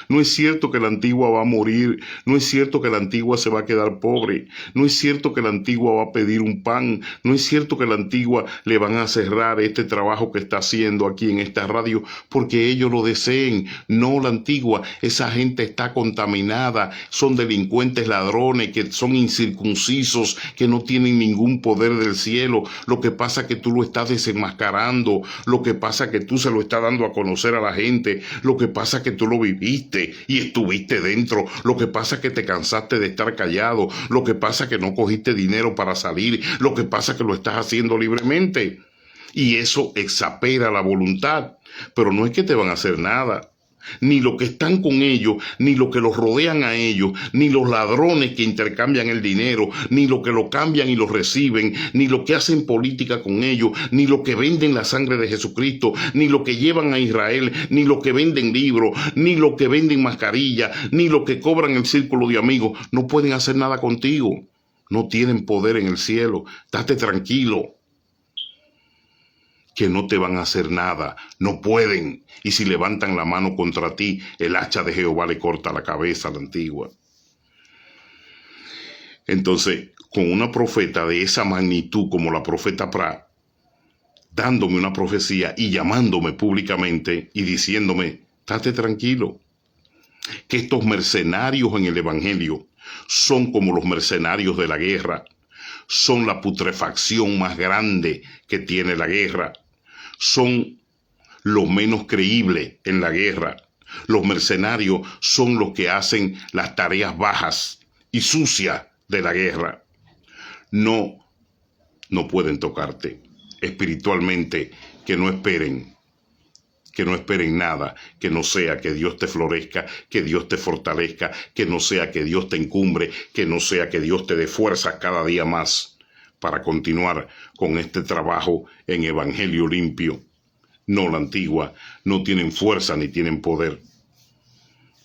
No es cierto que la antigua va a morir, no es cierto que la antigua se va a quedar pobre, no es cierto que la antigua va a pedir un pan, no es cierto que la antigua le van a cerrar este trabajo que está haciendo aquí en esta radio porque ellos lo deseen. No, la antigua, esa gente está contaminada, son delincuentes, ladrones, que son incircuncisos, que no tienen ningún poder del cielo. Lo que pasa es que tú lo estás desenmascarando, lo que pasa es que tú se lo estás dando a conocer a la gente, lo que pasa es que tú lo viviste y estuviste dentro. Lo que pasa es que te cansaste de estar callado. Lo que pasa es que no cogiste dinero para salir. Lo que pasa es que lo estás haciendo libremente. Y eso exaspera la voluntad. Pero no es que te van a hacer nada. Ni los que están con ellos, ni los que los rodean a ellos, ni los ladrones que intercambian el dinero, ni los que lo cambian y lo reciben, ni los que hacen política con ellos, ni los que venden la sangre de Jesucristo, ni los que llevan a Israel, ni los que venden libros, ni los que venden mascarillas, ni los que cobran el círculo de amigos, no pueden hacer nada contigo. No tienen poder en el cielo. Date tranquilo, que no te van a hacer nada, no pueden. Y si levantan la mano contra ti, el hacha de Jehová le corta la cabeza a la antigua. Entonces, con una profeta de esa magnitud como la profeta Pra, dándome una profecía y llamándome públicamente y diciéndome, estate tranquilo, que estos mercenarios en el Evangelio son como los mercenarios de la guerra, son la putrefacción más grande que tiene la guerra, son lo menos creíble en la guerra. Los mercenarios son los que hacen las tareas bajas y sucias de la guerra. No pueden tocarte espiritualmente, que no esperen nada, que no sea que Dios te florezca, que Dios te fortalezca, que no sea que Dios te encumbre, que no sea que Dios te dé fuerzas cada día más para continuar con este trabajo en Evangelio limpio. No la antigua, no tienen fuerza ni tienen poder,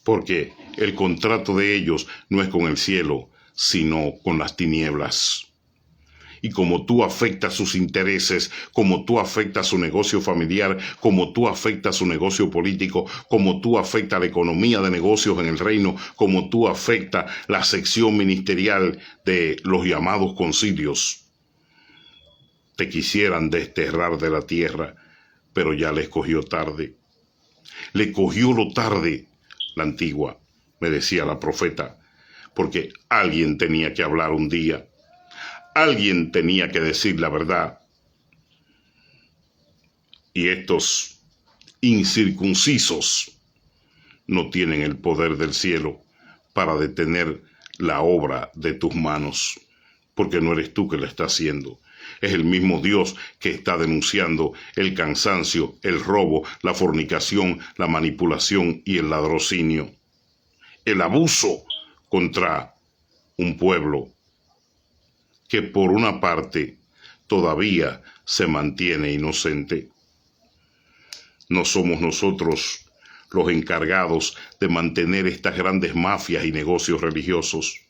porque el contrato de ellos no es con el cielo, sino con las tinieblas. Y como tú afectas sus intereses, como tú afectas su negocio familiar, como tú afectas su negocio político, como tú afectas la economía de negocios en el reino, como tú afectas la sección ministerial de los llamados concilios, te quisieran desterrar de la tierra, pero ya les cogió tarde. Le cogió lo tarde la antigua, me decía la profeta, porque alguien tenía que hablar un día. Alguien tenía que decir la verdad. Y estos incircuncisos no tienen el poder del cielo para detener la obra de tus manos, porque no eres tú que la está haciendo. Es el mismo Dios que está denunciando el cansancio, el robo, la fornicación, la manipulación y el ladrocinio. El abuso contra un pueblo que por una parte todavía se mantiene inocente. No somos nosotros los encargados de mantener estas grandes mafias y negocios religiosos.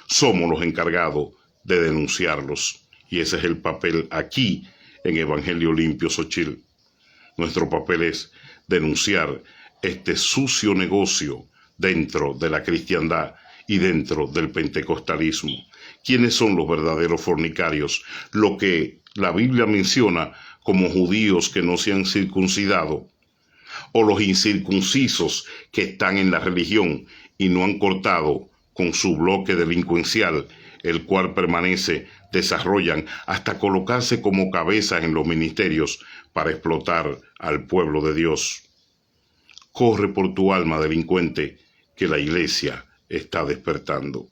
Somos los encargados de denunciarlos. Y ese es el papel aquí en Evangelio Limpio Xochitl. Nuestro papel es denunciar este sucio negocio dentro de la cristiandad y dentro del pentecostalismo. ¿Quiénes son los verdaderos fornicarios? Lo que la Biblia menciona como judíos que no se han circuncidado, o los incircuncisos que están en la religión y no han cortado con su bloque delincuencial, el cual permanece, desarrollan hasta colocarse como cabezas en los ministerios para explotar al pueblo de Dios. Corre por tu alma, delincuente, que la iglesia está despertando.